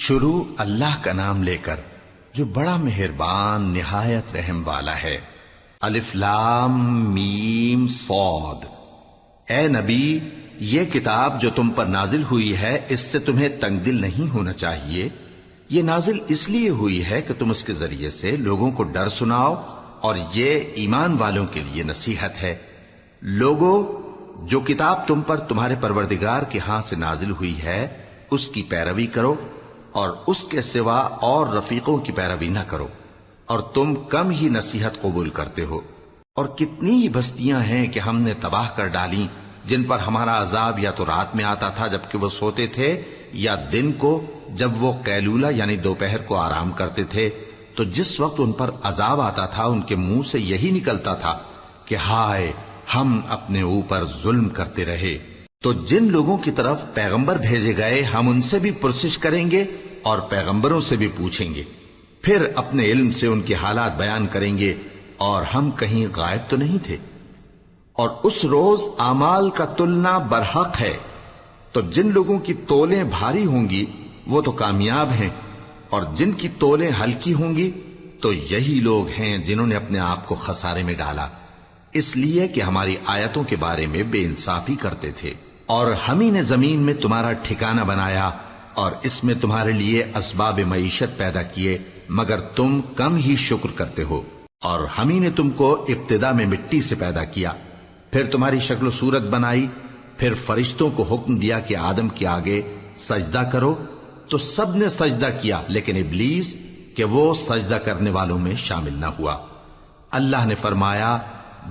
شروع اللہ کا نام لے کر جو بڑا مہربان نہایت رحم والا ہے۔ الف لام میم صاد۔ اے نبی، یہ کتاب جو تم پر نازل ہوئی ہے اس سے تمہیں تنگ دل نہیں ہونا چاہیے۔ یہ نازل اس لیے ہوئی ہے کہ تم اس کے ذریعے سے لوگوں کو ڈر سناؤ، اور یہ ایمان والوں کے لیے نصیحت ہے۔ لوگوں، جو کتاب تم پر تمہارے پروردگار کے ہاں سے نازل ہوئی ہے اس کی پیروی کرو، اور اس کے سوا اور رفیقوں کی پیروی نہ کرو، اور تم کم ہی نصیحت قبول کرتے ہو۔ اور کتنی ہی بستیاں ہیں کہ ہم نے تباہ کر ڈالیں جن پر ہمارا عذاب یا تو رات میں آتا تھا جبکہ وہ سوتے تھے، یا دن کو جب وہ قیلولہ یعنی دوپہر کو آرام کرتے تھے، تو جس وقت ان پر عذاب آتا تھا ان کے منہ سے یہی نکلتا تھا کہ ہائے، ہم اپنے اوپر ظلم کرتے رہے۔ تو جن لوگوں کی طرف پیغمبر بھیجے گئے ہم ان سے بھی پرسش کریں گے اور پیغمبروں سے بھی پوچھیں گے، پھر اپنے علم سے ان کے حالات بیان کریں گے، اور ہم کہیں غائب تو نہیں تھے۔ اور اس روز اعمال کا تلنا برحق ہے، تو جن لوگوں کی تولیں بھاری ہوں گی وہ تو کامیاب ہیں، اور جن کی تولیں ہلکی ہوں گی تو یہی لوگ ہیں جنہوں نے اپنے آپ کو خسارے میں ڈالا، اس لیے کہ ہماری آیتوں کے بارے میں بے انصافی کرتے تھے۔ اور ہم ہی نے زمین میں تمہارا ٹھکانہ بنایا اور اس میں تمہارے لیے اسباب معیشت پیدا کیے، مگر تم کم ہی شکر کرتے ہو۔ اور ہم ہی نے تم کو ابتدا میں مٹی سے پیدا کیا، پھر تمہاری شکل و صورت بنائی، پھر فرشتوں کو حکم دیا کہ آدم کے آگے سجدہ کرو، تو سب نے سجدہ کیا لیکن ابلیس کہ وہ سجدہ کرنے والوں میں شامل نہ ہوا۔ اللہ نے فرمایا،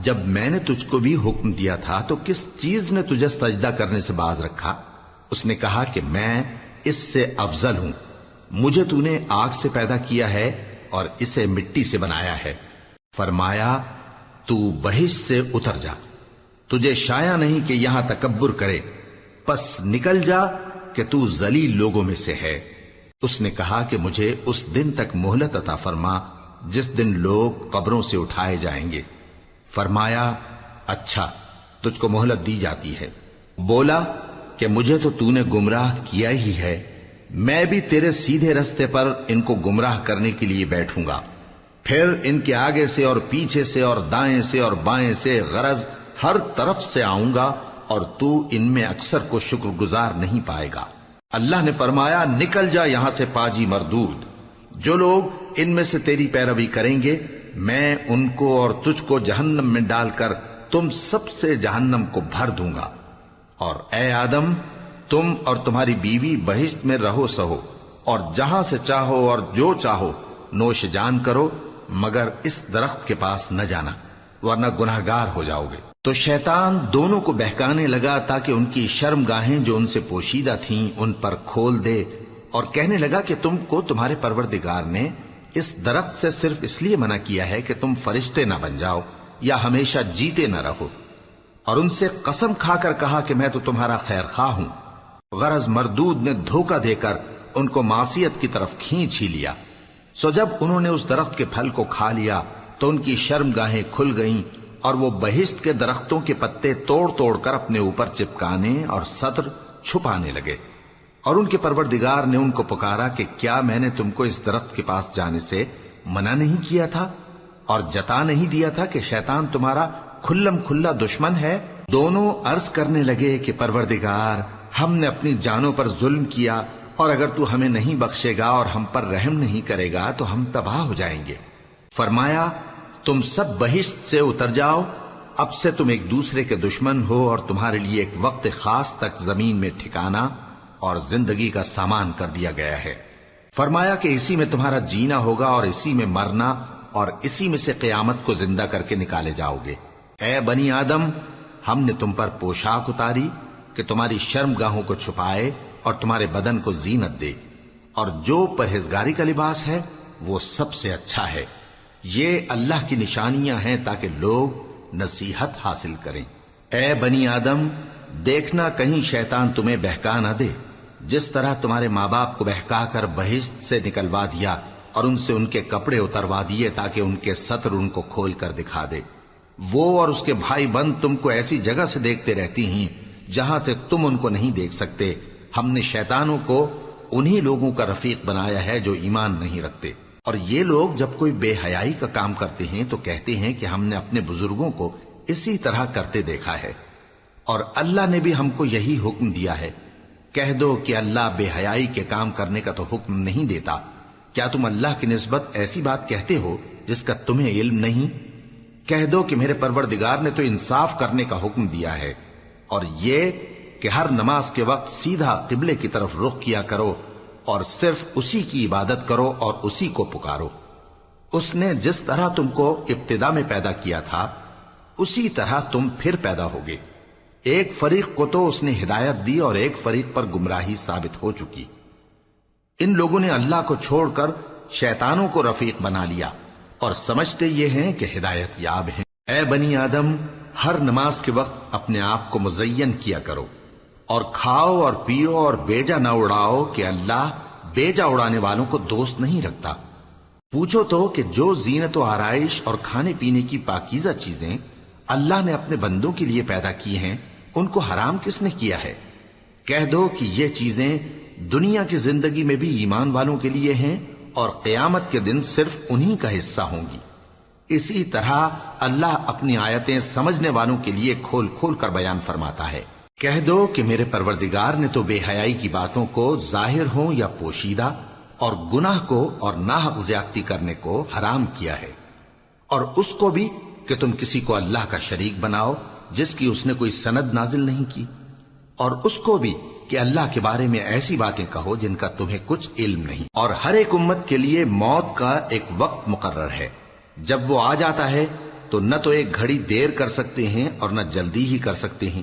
جب میں نے تجھ کو بھی حکم دیا تھا تو کس چیز نے تجھے سجدہ کرنے سے باز رکھا؟ اس نے کہا کہ میں اس سے افضل ہوں، مجھے تو نے آگ سے پیدا کیا ہے اور اسے مٹی سے بنایا ہے۔ فرمایا، تو بہشت سے اتر جا، تجھے شایع نہیں کہ یہاں تکبر کرے، پس نکل جا کہ تو ذلیل لوگوں میں سے ہے۔ اس نے کہا کہ مجھے اس دن تک مہلت عطا فرما جس دن لوگ قبروں سے اٹھائے جائیں گے۔ فرمایا، اچھا، تجھ کو مہلت دی جاتی ہے۔ بولا کہ مجھے تو نے گمراہ کیا ہی ہے، میں بھی تیرے سیدھے رستے پر ان کو گمراہ کرنے کے لیے بیٹھوں گا، پھر ان کے آگے سے اور پیچھے سے اور دائیں سے اور بائیں سے غرض ہر طرف سے آؤں گا، اور تو ان میں اکثر کو شکر گزار نہیں پائے گا۔ اللہ نے فرمایا، نکل جا یہاں سے پاجی مردود، جو لوگ ان میں سے تیری پیروی کریں گے میں ان کو اور تجھ کو جہنم میں ڈال کر تم سب سے جہنم کو بھر دوں گا۔ اور اے آدم، تم اور تمہاری بیوی بہشت میں رہو سہو، اور جہاں سے چاہو اور جو چاہو نوش جان کرو، مگر اس درخت کے پاس نہ جانا ورنہ گناہگار ہو جاؤ گے۔ تو شیطان دونوں کو بہکانے لگا تاکہ ان کی شرم گاہیں جو ان سے پوشیدہ تھیں ان پر کھول دے، اور کہنے لگا کہ تم کو تمہارے پروردگار نے اس درخت سے صرف اس لیے منع کیا ہے کہ تم فرشتے نہ بن جاؤ یا ہمیشہ جیتے نہ رہو۔ اور ان سے قسم کھا کر کہا کہ میں تو تمہارا خیر خواہ ہوں۔ غرض مردود نے دھوکہ دے کر ان کو معصیت کی طرف کھینچ ہی لیا۔ سو جب انہوں نے اس درخت کے پھل کو کھا لیا تو ان کی شرم گاہیں کھل گئیں، اور وہ بہشت کے درختوں کے پتے توڑ توڑ کر اپنے اوپر چپکانے اور سطر چھپانے لگے۔ اور ان کے پروردگار نے ان کو پکارا کہ کیا میں نے تم کو اس درخت کے پاس جانے سے منع نہیں کیا تھا اور جتا نہیں دیا تھا کہ شیطان تمہارا کھلم کھلا دشمن ہے؟ دونوں عرض کرنے لگے کہ پروردگار، ہم نے اپنی جانوں پر ظلم کیا، اور اگر تو ہمیں نہیں بخشے گا اور ہم پر رحم نہیں کرے گا تو ہم تباہ ہو جائیں گے۔ فرمایا، تم سب بہشت سے اتر جاؤ، اب سے تم ایک دوسرے کے دشمن ہو، اور تمہارے لیے ایک وقت خاص تک زمین میں ٹھکانا اور زندگی کا سامان کر دیا گیا ہے۔ فرمایا کہ اسی میں تمہارا جینا ہوگا اور اسی میں مرنا، اور اسی میں سے قیامت کو زندہ کر کے نکالے جاؤ گے۔ اے بنی آدم، ہم نے تم پر پوشاک اتاری کہ تمہاری شرم گاہوں کو چھپائے اور تمہارے بدن کو زینت دے، اور جو پرہیزگاری کا لباس ہے وہ سب سے اچھا ہے۔ یہ اللہ کی نشانیاں ہیں تاکہ لوگ نصیحت حاصل کریں۔ اے بنی آدم، دیکھنا کہیں شیطان تمہیں بہکا نہ دے، جس طرح تمہارے ماں باپ کو بہکا کر بہشت سے نکلوا دیا اور ان سے ان کے کپڑے اتروا دیے تاکہ ان کے سطر ان کو کھول کر دکھا دے۔ وہ اور اس کے بھائی بند تم کو ایسی جگہ سے دیکھتے رہتی ہیں جہاں سے تم ان کو نہیں دیکھ سکتے۔ ہم نے شیطانوں کو انہی لوگوں کا رفیق بنایا ہے جو ایمان نہیں رکھتے۔ اور یہ لوگ جب کوئی بے حیائی کا کام کرتے ہیں تو کہتے ہیں کہ ہم نے اپنے بزرگوں کو اسی طرح کرتے دیکھا ہے، اور اللہ نے بھی ہم کو یہی حکم دیا ہے۔ کہہ دو کہ اللہ بے حیائی کے کام کرنے کا تو حکم نہیں دیتا، کیا تم اللہ کی نسبت ایسی بات کہتے ہو جس کا تمہیں علم نہیں؟ کہہ دو کہ میرے پروردگار نے تو انصاف کرنے کا حکم دیا ہے، اور یہ کہ ہر نماز کے وقت سیدھا قبلے کی طرف رخ کیا کرو اور صرف اسی کی عبادت کرو اور اسی کو پکارو۔ اس نے جس طرح تم کو ابتدا میں پیدا کیا تھا اسی طرح تم پھر پیدا ہوگے۔ ایک فریق کو تو اس نے ہدایت دی اور ایک فریق پر گمراہی ثابت ہو چکی۔ ان لوگوں نے اللہ کو چھوڑ کر شیطانوں کو رفیق بنا لیا اور سمجھتے یہ ہیں کہ ہدایت یاب ہیں۔ اے بنی آدم، ہر نماز کے وقت اپنے آپ کو مزین کیا کرو، اور کھاؤ اور پیو اور بیجا نہ اڑاؤ کہ اللہ بیجا اڑانے والوں کو دوست نہیں رکھتا۔ پوچھو تو کہ جو زینت و آرائش اور کھانے پینے کی پاکیزہ چیزیں اللہ نے اپنے بندوں کے لیے پیدا کی ہیں ان کو حرام کس نے کیا ہے؟ کہہ دو کہ یہ چیزیں دنیا کی زندگی میں بھی ایمان والوں کے لیے ہیں اور قیامت کے دن صرف انہی کا حصہ ہوں گی۔ اسی طرح اللہ اپنی آیتیں سمجھنے والوں کے لیے کھول کھول کر بیان فرماتا ہے۔ کہہ دو کہ میرے پروردگار نے تو بے حیائی کی باتوں کو ظاہر ہوں یا پوشیدہ اور گناہ کو اور ناحق زیادتی کرنے کو حرام کیا ہے، اور اس کو بھی کہ تم کسی کو اللہ کا شریک بناؤ جس کی اس نے کوئی سند نازل نہیں کی، اور اس کو بھی کہ اللہ کے بارے میں ایسی باتیں کہو جن کا تمہیں کچھ علم نہیں۔ اور ہر ایک امت کے لیے موت کا ایک وقت مقرر ہے، جب وہ آ جاتا ہے تو نہ تو ایک گھڑی دیر کر سکتے ہیں اور نہ جلدی ہی کر سکتے ہیں۔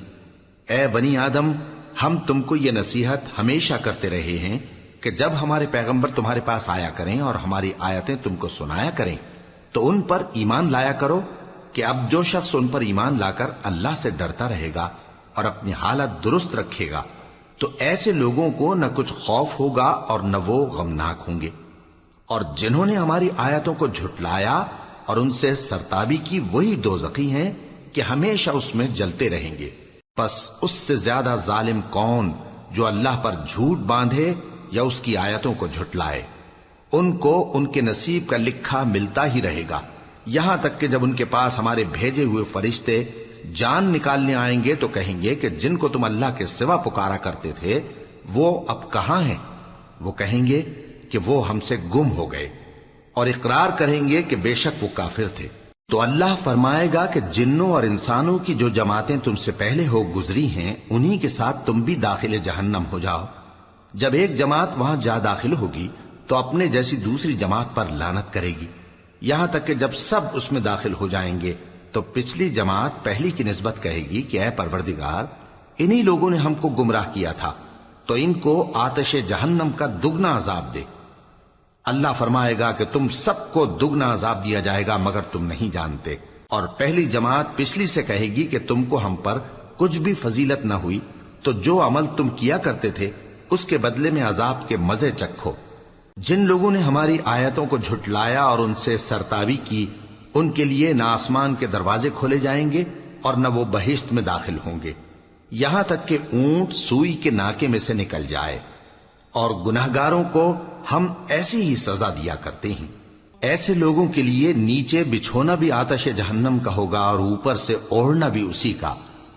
اے بنی آدم، ہم تم کو یہ نصیحت ہمیشہ کرتے رہے ہیں کہ جب ہمارے پیغمبر تمہارے پاس آیا کریں اور ہماری آیتیں تم کو سنایا کریں تو ان پر ایمان لایا کرو، کہ اب جو شخص ان پر ایمان لا کر اللہ سے ڈرتا رہے گا اور اپنی حالت درست رکھے گا تو ایسے لوگوں کو نہ کچھ خوف ہوگا اور نہ وہ غمناک ہوں گے۔ اور جنہوں نے ہماری آیتوں کو جھٹلایا اور ان سے سرتابی کی وہی دوزخی ہیں کہ ہمیشہ اس میں جلتے رہیں گے۔ پس اس سے زیادہ ظالم کون جو اللہ پر جھوٹ باندھے یا اس کی آیتوں کو جھٹلائے؟ ان کو ان کے نصیب کا لکھا ملتا ہی رہے گا، یہاں تک کہ جب ان کے پاس ہمارے بھیجے ہوئے فرشتے جان نکالنے آئیں گے تو کہیں گے کہ جن کو تم اللہ کے سوا پکارا کرتے تھے وہ اب کہاں ہیں؟ وہ کہیں گے کہ وہ ہم سے گم ہو گئے، اور اقرار کریں گے کہ بے شک وہ کافر تھے۔ تو اللہ فرمائے گا کہ جنوں اور انسانوں کی جو جماعتیں تم سے پہلے ہو گزری ہیں انہی کے ساتھ تم بھی داخل جہنم ہو جاؤ۔ جب ایک جماعت وہاں جا داخل ہوگی تو اپنے جیسی دوسری جماعت پر لعنت کرے گی، یہاں تک کہ جب سب اس میں داخل ہو جائیں گے تو پچھلی جماعت پہلی کی نسبت کہے گی کہ اے پروردگار، انہی لوگوں نے ہم کو گمراہ کیا تھا، تو ان کو آتش جہنم کا دگنا عذاب دے۔ اللہ فرمائے گا کہ تم سب کو دگنا عذاب دیا جائے گا مگر تم نہیں جانتے۔ اور پہلی جماعت پچھلی سے کہے گی کہ تم کو ہم پر کچھ بھی فضیلت نہ ہوئی، تو جو عمل تم کیا کرتے تھے اس کے بدلے میں عذاب کے مزے چکھو۔ جن لوگوں نے ہماری آیتوں کو جھٹلایا اور ان سے سرتابی کی ان کے لیے نہ آسمان کے دروازے کھولے جائیں گے اور نہ وہ بہشت میں داخل ہوں گے، یہاں تک کہ اونٹ سوئی کے ناکے میں سے نکل جائے۔ اور گناہگاروں کو ہم ایسی ہی سزا دیا کرتے ہیں۔ ایسے لوگوں کے لیے نیچے بچھونا بھی آتش جہنم کا ہوگا اور اوپر سے اوڑھنا بھی اسی کا،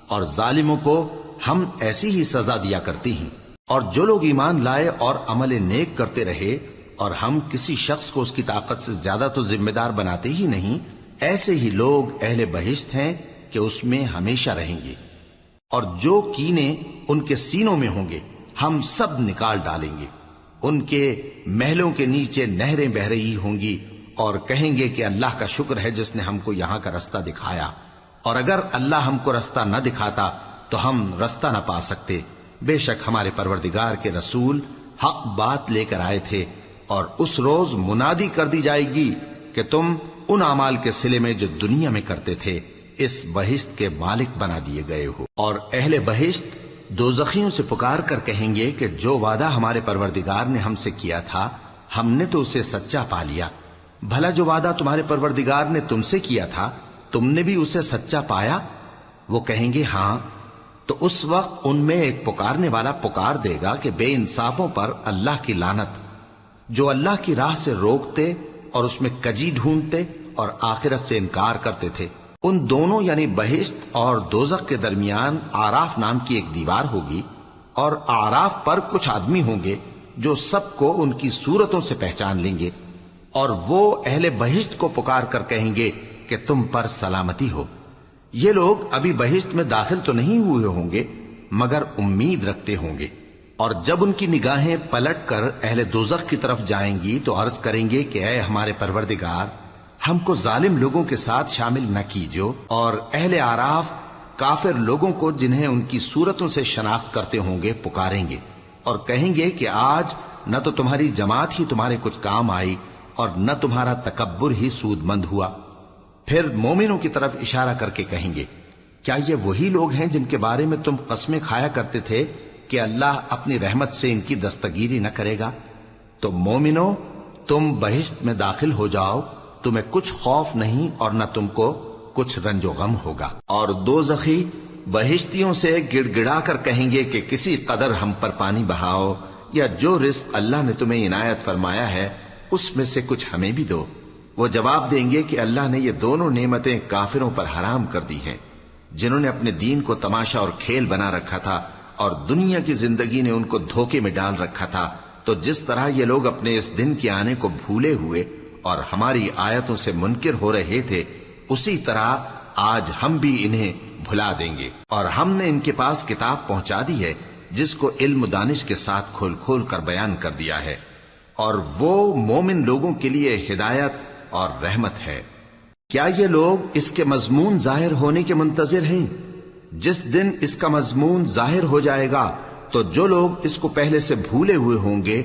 اور ظالموں کو ہم ایسی ہی سزا دیا کرتے ہیں۔ اور جو لوگ ایمان لائے اور عمل نیک کرتے رہے اور ہم کسی شخص کو اس کی طاقت سے زیادہ تو ذمہ دار بناتے ہی نہیں، ایسے ہی لوگ اہل بہشت ہیں کہ اس میں ہمیشہ رہیں گے۔ اور جو کینے ان کے سینوں میں ہوں گے ہم سب نکال ڈالیں گے، ان کے محلوں کے نیچے نہریں بہ رہی ہوں گی، اور کہیں گے کہ اللہ کا شکر ہے جس نے ہم کو یہاں کا رستہ دکھایا، اور اگر اللہ ہم کو رستہ نہ دکھاتا تو ہم رستہ نہ پا سکتے۔ بے شک ہمارے پروردگار کے رسول حق بات لے کر آئے تھے، اور اس روز منادی کر دی جائے گی کہ تم ان اعمال کے صلے میں جو دنیا میں کرتے تھے اس بہشت کے مالک بنا دیے گئے ہو۔ اور اہل بہشت دوزخیوں سے پکار کر کہیں گے کہ جو وعدہ ہمارے پروردگار نے ہم سے کیا تھا ہم نے تو اسے سچا پا لیا، بھلا جو وعدہ تمہارے پروردگار نے تم سے کیا تھا تم نے بھی اسے سچا پایا؟ وہ کہیں گے ہاں۔ تو اس وقت ان میں ایک پکارنے والا پکار دے گا کہ بے انصافوں پر اللہ کی لعنت، جو اللہ کی راہ سے روکتے اور اس میں کجی ڈھونڈتے اور آخرت سے انکار کرتے تھے۔ ان دونوں یعنی بہشت اور دوزخ کے درمیان آراف نام کی ایک دیوار ہوگی، اور آراف پر کچھ آدمی ہوں گے جو سب کو ان کی صورتوں سے پہچان لیں گے، اور وہ اہل بہشت کو پکار کر کہیں گے کہ تم پر سلامتی ہو۔ یہ لوگ ابھی بہشت میں داخل تو نہیں ہوئے ہوں گے مگر امید رکھتے ہوں گے، اور جب ان کی نگاہیں پلٹ کر اہل دوزخ کی طرف جائیں گی تو عرض کریں گے کہ اے ہمارے پروردگار، ہم کو ظالم لوگوں کے ساتھ شامل نہ کیجو۔ اور اہل آراف کافر لوگوں کو جنہیں ان کی صورتوں سے شناخت کرتے ہوں گے پکاریں گے اور کہیں گے کہ آج نہ تو تمہاری جماعت ہی تمہارے کچھ کام آئی اور نہ تمہارا تکبر ہی سود مند ہوا۔ پھر مومنوں کی طرف اشارہ کر کے کہیں گے، کیا یہ وہی لوگ ہیں جن کے بارے میں تم قسمیں کھایا کرتے تھے کہ اللہ اپنی رحمت سے ان کی دستگیری نہ کرے گا؟ تو مومنوں، تم بہشت میں داخل ہو جاؤ، تمہیں کچھ خوف نہیں اور نہ تم کو کچھ رنج و غم ہوگا۔ اور دوزخی بہشتیوں سے گڑ گڑا کر کہیں گے کہ کسی قدر ہم پر پانی بہاؤ، یا جو رزق اللہ نے تمہیں عنایت فرمایا ہے اس میں سے کچھ ہمیں بھی دو۔ وہ جواب دیں گے کہ اللہ نے یہ دونوں نعمتیں کافروں پر حرام کر دی ہیں، جنہوں نے اپنے دین کو تماشا اور کھیل بنا رکھا تھا اور دنیا کی زندگی نے ان کو دھوکے میں ڈال رکھا تھا۔ تو جس طرح یہ لوگ اپنے اس دن کے آنے کو بھولے ہوئے اور ہماری آیتوں سے منکر ہو رہے تھے، اسی طرح آج ہم بھی انہیں بھلا دیں گے۔ اور ہم نے ان کے پاس کتاب پہنچا دی ہے جس کو علم و دانش کے ساتھ کھول کھول کر بیان کر دیا ہے، اور وہ مومن لوگوں کے لیے ہدایت اور رحمت ہے۔ کیا یہ لوگ اس کے مضمون ظاہر ہونے کے منتظر ہیں؟ جس دن اس کا مضمون ظاہر ہو جائے گا تو جو لوگ اس کو پہلے سے بھولے ہوئے ہوں گے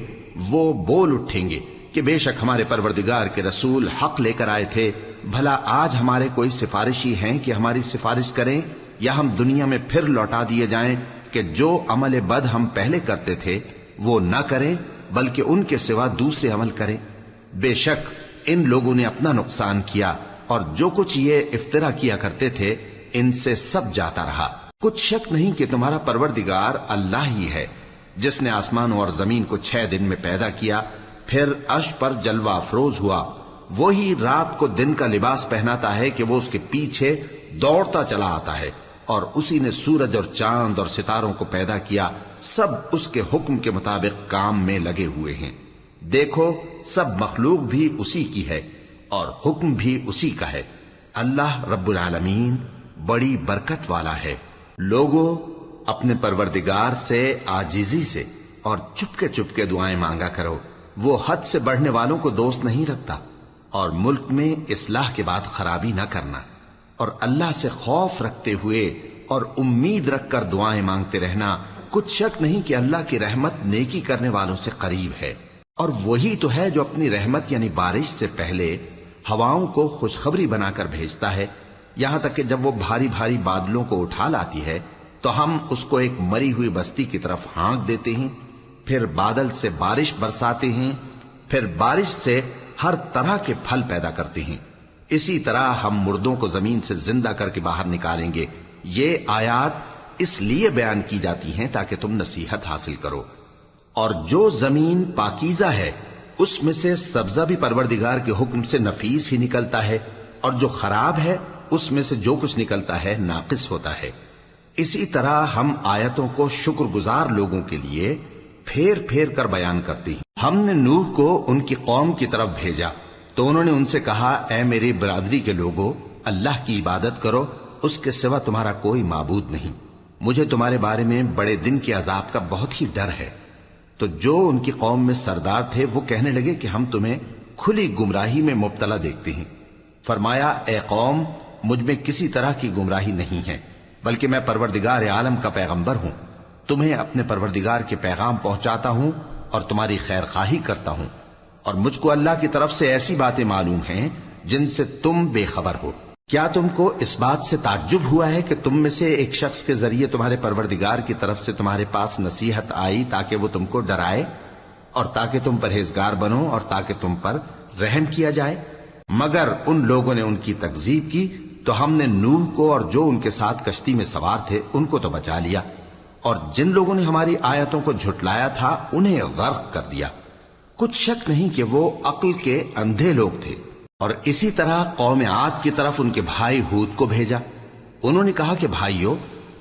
وہ بول اٹھیں گے کہ بے شک ہمارے پروردگار کے رسول حق لے کر آئے تھے، بھلا آج ہمارے کوئی سفارشی ہیں کہ ہماری سفارش کریں، یا ہم دنیا میں پھر لوٹا دیے جائیں کہ جو عمل بد ہم پہلے کرتے تھے وہ نہ کریں بلکہ ان کے سوا دوسرے عمل کریں۔ بے شک ان لوگوں نے اپنا نقصان کیا، اور جو کچھ یہ افترا کیا کرتے تھے ان سے سب جاتا رہا۔ کچھ شک نہیں کہ تمہارا پروردگار اللہ ہی ہے جس نے آسمانوں اور زمین کو 6 دن میں پیدا کیا، پھر عرش پر جلوہ افروز ہوا۔ وہی رات کو دن کا لباس پہناتا ہے کہ وہ اس کے پیچھے دوڑتا چلا آتا ہے، اور اسی نے سورج اور چاند اور ستاروں کو پیدا کیا، سب اس کے حکم کے مطابق کام میں لگے ہوئے ہیں۔ دیکھو سب مخلوق بھی اسی کی ہے اور حکم بھی اسی کا ہے۔ اللہ رب العالمین بڑی برکت والا ہے۔ لوگوں، اپنے پروردگار سے عاجزی سے اور چپکے دعائیں مانگا کرو، وہ حد سے بڑھنے والوں کو دوست نہیں رکھتا، اور ملک میں اصلاح کے بعد خرابی نہ کرنا، اور اللہ سے خوف رکھتے ہوئے اور امید رکھ کر دعائیں مانگتے رہنا۔ کچھ شک نہیں کہ اللہ کی رحمت نیکی کرنے والوں سے قریب ہے، اور وہی تو ہے جو اپنی رحمت یعنی بارش سے پہلے ہواؤں کو خوشخبری بنا کر بھیجتا ہے، یہاں تک کہ جب وہ بھاری بھاری بادلوں کو اٹھا لاتی ہے تو ہم اس کو ایک مری ہوئی بستی کی طرف ہانک دیتے ہیں، پھر بادل سے بارش برساتے ہیں، پھر بارش سے ہر طرح کے پھل پیدا کرتے ہیں۔ اسی طرح ہم مردوں کو زمین سے زندہ کر کے باہر نکالیں گے۔ یہ آیات اس لیے بیان کی جاتی ہیں تاکہ تم نصیحت حاصل کرو۔ اور جو زمین پاکیزہ ہے اس میں سے سبزہ بھی پروردگار کے حکم سے نفیس ہی نکلتا ہے، اور جو خراب ہے اس میں سے جو کچھ نکلتا ہے ناقص ہوتا ہے۔ اسی طرح ہم آیتوں کو شکر گزار لوگوں کے لیے پھیر پھیر کر بیان کرتے ہیں۔ ہم نے نوح کو ان کی قوم کی طرف بھیجا تو انہوں نے ان سے کہا، اے میری برادری کے لوگوں، اللہ کی عبادت کرو، اس کے سوا تمہارا کوئی معبود نہیں۔ مجھے تمہارے بارے میں بڑے دن کے عذاب کا بہت ہی ڈر ہے۔ تو جو ان کی قوم میں سردار تھے وہ کہنے لگے کہ ہم تمہیں کھلی گمراہی میں مبتلا دیکھتے ہیں۔ فرمایا، اے قوم، مجھ میں کسی طرح کی گمراہی نہیں ہے، بلکہ میں پروردگار عالم کا پیغمبر ہوں، تمہیں اپنے پروردگار کے پیغام پہنچاتا ہوں اور تمہاری خیر خواہی کرتا ہوں، اور مجھ کو اللہ کی طرف سے ایسی باتیں معلوم ہیں جن سے تم بے خبر ہو۔ کیا تم کو اس بات سے تعجب ہوا ہے کہ تم میں سے ایک شخص کے ذریعے تمہارے پروردگار کی طرف سے تمہارے پاس نصیحت آئی تاکہ وہ تم کو ڈرائے اور تاکہ تم پرہیزگار بنو اور تاکہ تم پر رحم کیا جائے؟ مگر ان لوگوں نے ان کی تکذیب کی تو ہم نے نوح کو اور جو ان کے ساتھ کشتی میں سوار تھے ان کو تو بچا لیا، اور جن لوگوں نے ہماری آیتوں کو جھٹلایا تھا انہیں غرق کر دیا۔ کچھ شک نہیں کہ وہ عقل کے اندھے لوگ تھے۔ اور اسی طرح قوم عاد کی طرف ان کے بھائی ہود کو بھیجا۔ انہوں نے کہا کہ بھائیو،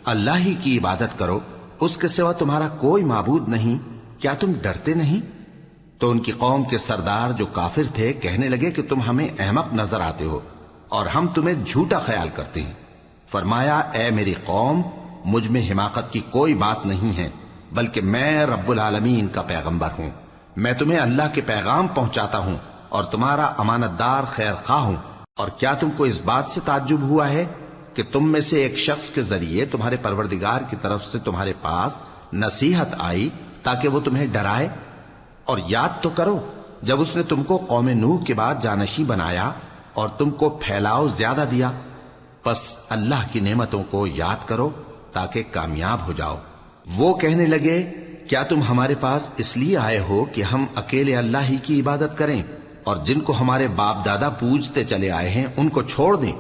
اللہ ہی کی عبادت کرو، اس کے سوا تمہارا کوئی معبود نہیں، کیا تم ڈرتے نہیں؟ تو ان کی قوم کے سردار جو کافر تھے کہنے لگے کہ تم ہمیں احمق نظر آتے ہو اور ہم تمہیں جھوٹا خیال کرتے ہیں۔ فرمایا، اے میری قوم، مجھ میں حماقت کی کوئی بات نہیں ہے، بلکہ میں رب العالمین کا پیغمبر ہوں۔ میں تمہیں اللہ کے پیغام پہنچاتا ہوں اور تمہارا امانت دار خیر خواہ ہوں۔ اور کیا تم کو اس بات سے تعجب ہوا ہے کہ تم میں سے ایک شخص کے ذریعے تمہارے پروردگار کی طرف سے تمہارے پاس نصیحت آئی تاکہ وہ تمہیں ڈرائے؟ اور یاد تو کرو جب اس نے تم کو قوم نوح کے بعد جانشین بنایا اور تم کو پھیلاؤ زیادہ دیا۔ پس اللہ کی نعمتوں کو یاد کرو تاکہ کامیاب ہو جاؤ۔ وہ کہنے لگے، کیا تم ہمارے پاس اس لیے آئے ہو کہ ہم اکیلے اللہ ہی کی عبادت کریں اور جن کو ہمارے باپ دادا پوجتے چلے آئے ہیں ان کو چھوڑ دیں؟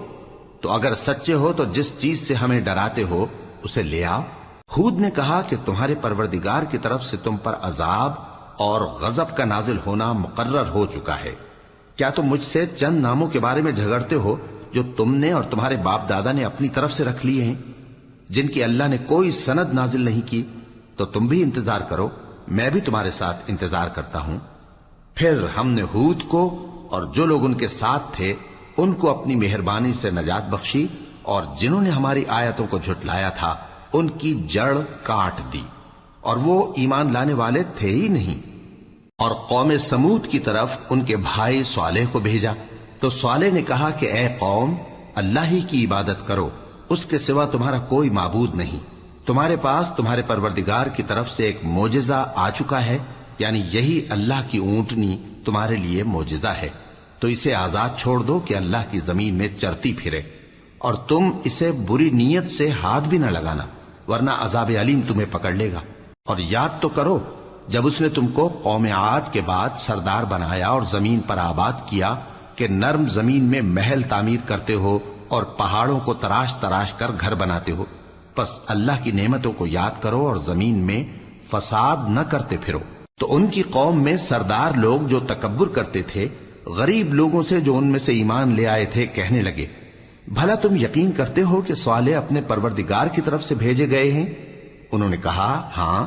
تو اگر سچے ہو تو جس چیز سے ہمیں ڈراتے ہو اسے لے آؤ۔ ہود نے کہا کہ تمہارے پروردگار کی طرف سے تم پر عذاب اور غضب کا نازل ہونا مقرر ہو چکا ہے۔ کیا تم مجھ سے چند ناموں کے بارے میں جھگڑتے ہو جو تم نے اور تمہارے باپ دادا نے اپنی طرف سے رکھ لیے ہیں، جن کی اللہ نے کوئی سند نازل نہیں کی؟ تو تم بھی انتظار کرو، میں بھی تمہارے ساتھ انتظار کرتا ہوں۔ پھر ہم نے ہود کو اور جو لوگ ان کے ساتھ تھے ان کو اپنی مہربانی سے نجات بخشی، اور جنہوں نے ہماری آیتوں کو جھٹلایا تھا ان کی جڑ کاٹ دی، اور وہ ایمان لانے والے تھے ہی نہیں۔ اور قوم سمود کی طرف ان کے بھائی صالح کو بھیجا، تو صالح نے کہا کہ اے قوم، اللہ ہی کی عبادت کرو، اس کے سوا تمہارا کوئی معبود نہیں۔ تمہارے پاس تمہارے پروردگار کی طرف سے ایک معجزہ آ چکا ہے، یعنی یہی اللہ کی اونٹنی تمہارے لیے معجزہ ہے، تو اسے آزاد چھوڑ دو کہ اللہ کی زمین میں چرتی پھرے، اور تم اسے بری نیت سے ہاتھ بھی نہ لگانا، ورنہ عذاب علیم تمہیں پکڑ لے گا۔ اور یاد تو کرو جب اس نے تم کو قوم عاد کے بعد سردار بنایا اور زمین پر آباد کیا کہ نرم زمین میں محل تعمیر کرتے ہو اور پہاڑوں کو تراش تراش کر گھر بناتے ہو۔ پس اللہ کی نعمتوں کو یاد کرو اور زمین میں فساد نہ کرتے پھرو۔ تو ان کی قوم میں سردار لوگ جو تکبر کرتے تھے غریب لوگوں سے جو ان میں سے ایمان لے آئے تھے کہنے لگے، بھلا تم یقین کرتے ہو کہ صالح اپنے پروردگار کی طرف سے بھیجے گئے ہیں؟ انہوں نے کہا، ہاں،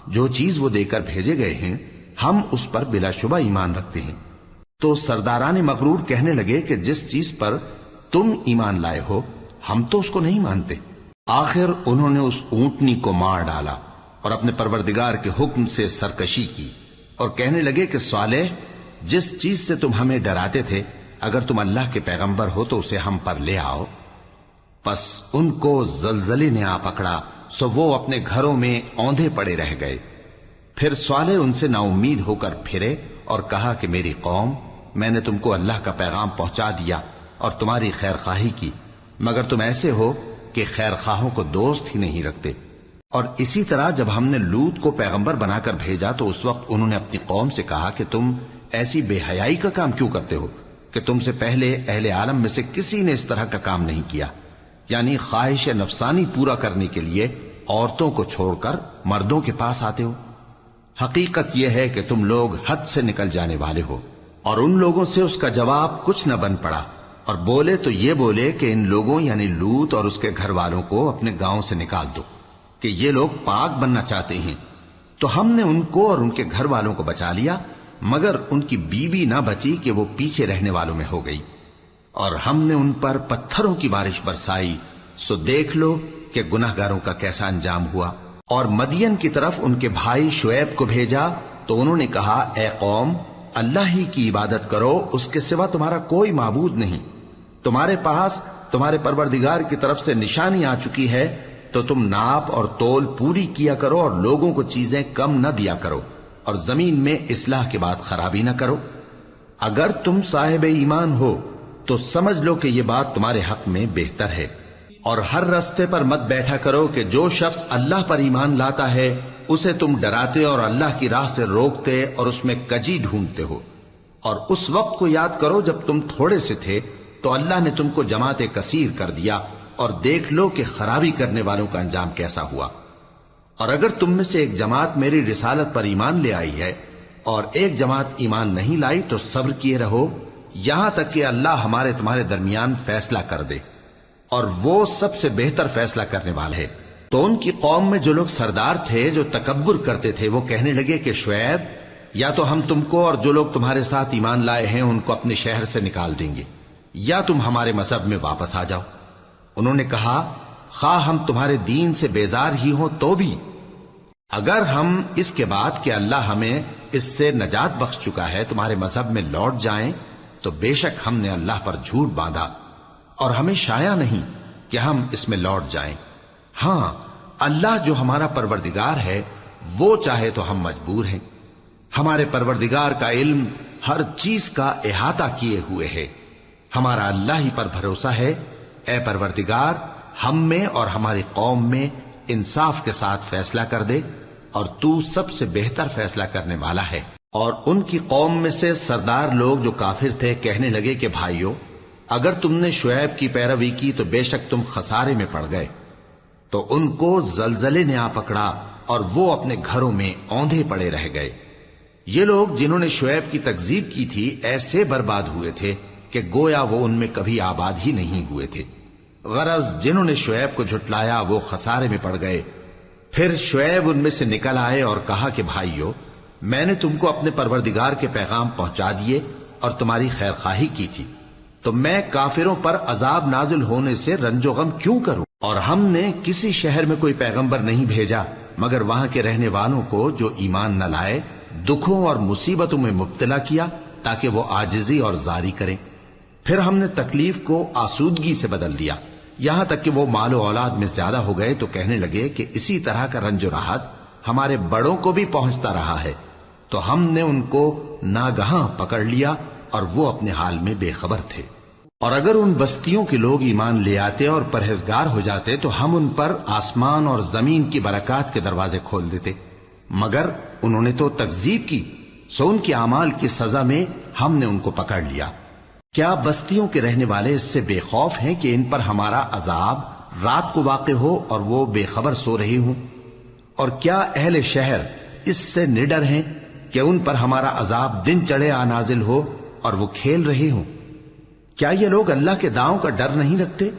جو چیز وہ دے کر بھیجے گئے ہیں ہم اس پر بلا شبہ ایمان رکھتے ہیں۔ تو سرداران مغرور کہنے لگے کہ جس چیز پر تم ایمان لائے ہو ہم تو اس کو نہیں مانتے۔ آخر انہوں نے اس اونٹنی کو مار ڈالا اور اپنے پروردگار کے حکم سے سرکشی کی، اور کہنے لگے کہ صالح، جس چیز سے تم ہمیں ڈراتے تھے اگر تم اللہ کے پیغمبر ہو تو اسے ہم پر لے آؤ۔ پس ان کو زلزلے نے آ پکڑا، سو وہ اپنے گھروں میں اوندھے پڑے رہ گئے۔ پھر صالح ان سے نا امید ہو کر پھرے اور کہا کہ میری قوم، میں نے تم کو اللہ کا پیغام پہنچا دیا اور تمہاری خیر خواہی کی، مگر تم ایسے ہو کہ خیر خواہوں کو دوست ہی نہیں رکھتے۔ اور اسی طرح جب ہم نے لوط کو پیغمبر بنا کر بھیجا تو اس وقت انہوں نے اپنی قوم سے کہا کہ تم ایسی بے حیائی کا کام کیوں کرتے ہو کہ تم سے پہلے اہل عالم میں سے کسی نے اس طرح کا کام نہیں کیا، یعنی خواہش نفسانی پورا کرنے کے لیے عورتوں کو چھوڑ کر مردوں کے پاس آتے ہو۔ حقیقت یہ ہے کہ تم لوگ حد سے نکل جانے والے ہو۔ اور ان لوگوں سے اس کا جواب کچھ نہ بن پڑا، اور بولے تو یہ بولے کہ ان لوگوں یعنی لوط اور اس کے گھر والوں کو اپنے گاؤں سے نکال دو کہ یہ لوگ پاک بننا چاہتے ہیں۔ تو ہم نے ان کو اور ان کے گھر والوں کو بچا لیا، مگر ان کی بیوی نہ بچی کہ وہ پیچھے رہنے والوں میں ہو گئی، اور ہم نے ان پر پتھروں کی بارش برسائی، سو دیکھ لو کہ گناہگاروں کا کیسا انجام ہوا۔ اور مدین کی طرف ان کے بھائی شعیب کو بھیجا تو انہوں نے کہا، اے قوم، اللہ ہی کی عبادت کرو، اس کے سوا تمہارا کوئی معبود نہیں۔ تمہارے پاس تمہارے پروردگار کی طرف سے نشانی آ چکی ہے، تو تم ناپ اور تول پوری کیا کرو اور لوگوں کو چیزیں کم نہ دیا کرو، اور زمین میں اصلاح کے بعد خرابی نہ کرو۔ اگر تم صاحب ایمان ہو تو سمجھ لو کہ یہ بات تمہارے حق میں بہتر ہے، اور ہر رستے پر مت بیٹھا کرو کہ جو شخص اللہ پر ایمان لاتا ہے اسے تم ڈراتے اور اللہ کی راہ سے روکتے اور اس میں کجی ڈھونڈتے ہو۔ اور اس وقت کو یاد کرو جب تم تھوڑے سے تھے تو اللہ نے تم کو جماعت کثیر کر دیا، اور دیکھ لو کہ خرابی کرنے والوں کا انجام کیسا ہوا۔ اور اگر تم میں سے ایک جماعت میری رسالت پر ایمان لے آئی ہے اور ایک جماعت ایمان نہیں لائی تو صبر کیے رہو یہاں تک کہ اللہ ہمارے تمہارے درمیان فیصلہ کر دے، اور وہ سب سے بہتر فیصلہ کرنے والا ہے۔ تو ان کی قوم میں جو لوگ سردار تھے جو تکبر کرتے تھے وہ کہنے لگے کہ شعیب، یا تو ہم تم کو اور جو لوگ تمہارے ساتھ ایمان لائے ہیں ان کو اپنے شہر سے نکال دیں گے، یا تم ہمارے مذہب میں واپس آ جاؤ۔ انہوں نے کہا خواہ ہم تمہارے دین سے بیزار ہی ہوں تو بھی، اگر ہم اس کے بعد کہ اللہ ہمیں اس سے نجات بخش چکا ہے تمہارے مذہب میں لوٹ جائیں تو بے شک ہم نے اللہ پر جھوٹ باندھا، اور ہمیں شایع نہیں کہ ہم اس میں لوٹ جائیں۔ ہاں، اللہ جو ہمارا پروردگار ہے وہ چاہے تو ہم مجبور ہیں۔ ہمارے پروردگار کا علم ہر چیز کا احاطہ کیے ہوئے ہے۔ ہمارا اللہ ہی پر بھروسہ ہے۔ اے پروردگار، ہم میں اور ہماری قوم میں انصاف کے ساتھ فیصلہ کر دے، اور تو سب سے بہتر فیصلہ کرنے والا ہے۔ اور ان کی قوم میں سے سردار لوگ جو کافر تھے کہنے لگے کہ بھائیو، اگر تم نے شعیب کی پیروی کی تو بے شک تم خسارے میں پڑ گئے۔ تو ان کو زلزلے نے آ پکڑا اور وہ اپنے گھروں میں اوندھے پڑے رہ گئے۔ یہ لوگ جنہوں نے شعیب کی تکذیب کی تھی ایسے برباد ہوئے تھے کہ گویا وہ ان میں کبھی آباد ہی نہیں ہوئے تھے۔ غرض جنہوں نے شعیب کو جھٹلایا وہ خسارے میں پڑ گئے۔ پھر شعیب ان میں سے نکل آئے اور کہا کہ بھائیو، میں نے تم کو اپنے پروردگار کے پیغام پہنچا دیے اور تمہاری خیر خواہی کی تھی، تو میں کافروں پر عذاب نازل ہونے سے رنج و غم کیوں کروں؟ اور ہم نے کسی شہر میں کوئی پیغمبر نہیں بھیجا مگر وہاں کے رہنے والوں کو جو ایمان نہ لائے دکھوں اور مصیبتوں میں مبتلا کیا تاکہ وہ عاجزی اور زاری کریں۔ پھر ہم نے تکلیف کو آسودگی سے بدل دیا، یہاں تک کہ وہ مال و اولاد میں زیادہ ہو گئے تو کہنے لگے کہ اسی طرح کا رنج و راحت ہمارے بڑوں کو بھی پہنچتا رہا ہے۔ تو ہم نے ان کو ناگہاں پکڑ لیا اور وہ اپنے حال میں بے خبر تھے۔ اور اگر ان بستیوں کے لوگ ایمان لے آتے اور پرہیزگار ہو جاتے تو ہم ان پر آسمان اور زمین کی برکات کے دروازے کھول دیتے، مگر انہوں نے تو تکذیب کی، سو ان کے اعمال کی سزا میں ہم نے ان کو پکڑ لیا۔ کیا بستیوں کے رہنے والے اس سے بے خوف ہیں کہ ان پر ہمارا عذاب رات کو واقع ہو اور وہ بے خبر سو رہے ہوں؟ اور کیا اہل شہر اس سے نڈر ہیں کہ ان پر ہمارا عذاب دن چڑھے آ نازل ہو اور وہ کھیل رہے ہوں؟ کیا یہ لوگ اللہ کے داؤں کا ڈر نہیں رکھتے؟